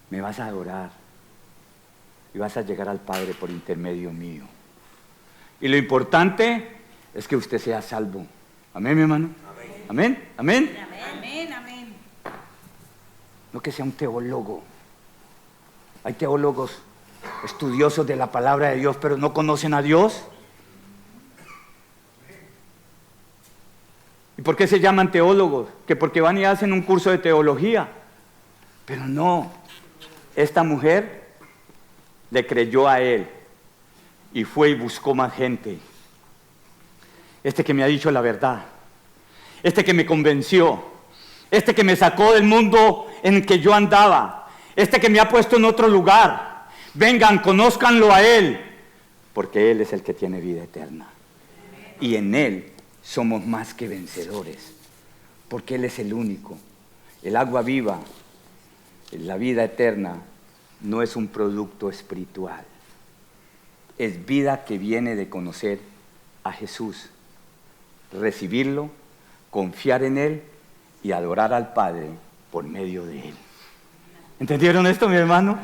me vas a adorar y vas a llegar al Padre por intermedio mío. Y lo importante es que usted sea salvo. Amén, mi hermano. Amén. Amén. No que sea un teólogo. Hay teólogos estudiosos de la palabra de Dios, pero no conocen a Dios. ¿Y por qué se llaman teólogos? Que porque van y hacen un curso de teología. Pero no, esta mujer le creyó a Él y fue y buscó más gente. Este que me ha dicho la verdad, este que me convenció, este que me sacó del mundo en el que yo andaba, este que me ha puesto en otro lugar. Vengan, conózcanlo a Él, porque Él es el que tiene vida eterna. Y en Él somos más que vencedores, porque Él es el único. El agua viva, la vida eterna, no es un producto espiritual. Es vida que viene de conocer a Jesús, recibirlo, confiar en Él y adorar al Padre por medio de Él. ¿Entendieron esto, mi hermano?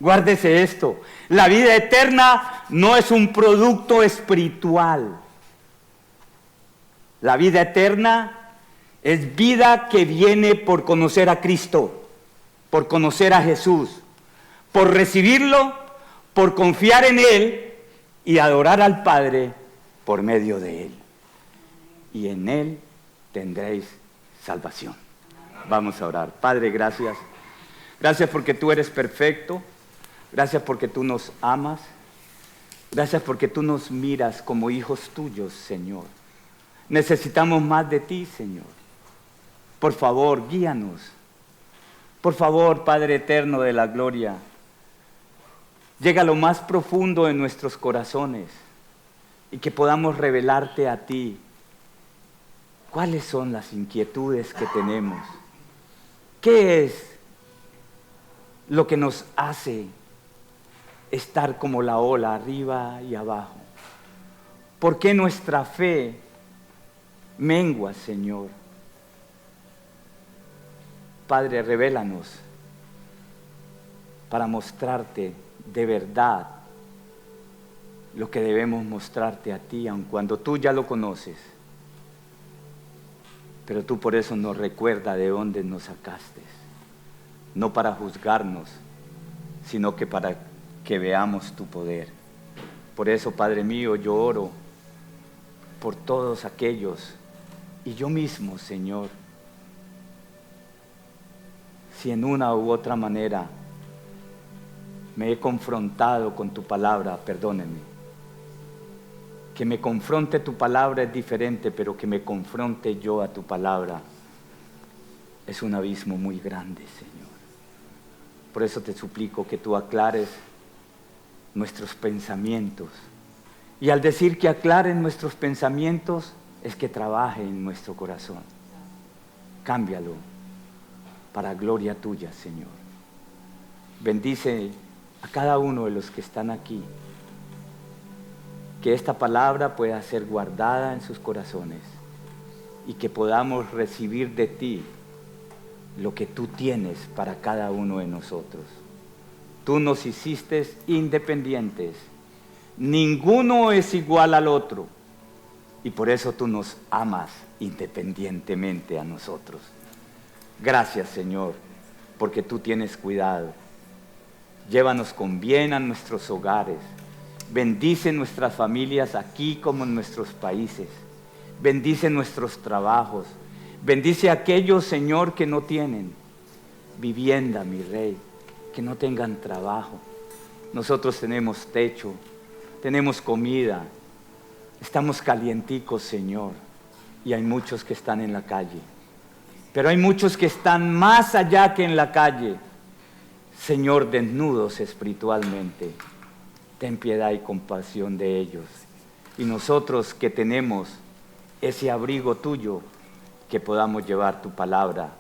Guárdese esto. La vida eterna no es un producto espiritual. La vida eterna es vida que viene por conocer a Cristo, por conocer a Jesús, por recibirlo, por confiar en Él y adorar al Padre por medio de Él. Y en Él tendréis salvación. Vamos a orar. Padre, gracias. Gracias porque tú eres perfecto. Gracias porque tú nos amas. Gracias porque tú nos miras como hijos tuyos, Señor. Necesitamos más de ti, Señor. Por favor, guíanos. Por favor, Padre eterno de la gloria, llega a lo más profundo de nuestros corazones y que podamos revelarte a ti cuáles son las inquietudes que tenemos. ¿Qué es lo que nos hace estar como la ola arriba y abajo? ¿Por qué nuestra fe mengua, Señor? Padre, revélanos para mostrarte de verdad lo que debemos mostrarte a ti, aun cuando tú ya lo conoces. Pero tú por eso nos recuerda de dónde nos sacaste, no para juzgarnos, sino que para que veamos tu poder. Por eso, Padre mío, yo oro por todos aquellos, y yo mismo, Señor, si en una u otra manera me he confrontado con tu palabra, perdónenme. Que me confronte tu palabra es diferente, pero que me confronte yo a tu palabra es un abismo muy grande, Señor. Por eso te suplico que tú aclares nuestros pensamientos. Y al decir que aclaren nuestros pensamientos, es que trabaje en nuestro corazón. Cámbialo para gloria tuya, Señor. Bendice a cada uno de los que están aquí. Que esta palabra pueda ser guardada en sus corazones y que podamos recibir de ti lo que tú tienes para cada uno de nosotros. Tú nos hiciste independientes. Ninguno es igual al otro. Y por eso tú nos amas independientemente a nosotros. Gracias, Señor, porque tú tienes cuidado. Llévanos con bien a nuestros hogares. Bendice nuestras familias aquí como en nuestros países. Bendice nuestros trabajos. Bendice a aquellos, Señor, que no tienen vivienda, mi Rey, que no tengan trabajo. Nosotros tenemos techo, tenemos comida, estamos calienticos, Señor, y hay muchos que están en la calle. Pero hay muchos que están más allá que en la calle, Señor, desnudos espiritualmente. Ten piedad y compasión de ellos. Y nosotros que tenemos ese abrigo tuyo, que podamos llevar tu palabra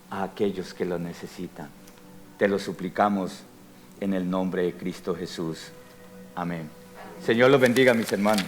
a aquellos que lo necesitan. Te lo suplicamos en el nombre de Cristo Jesús. Amén. Señor los bendiga, mis hermanos.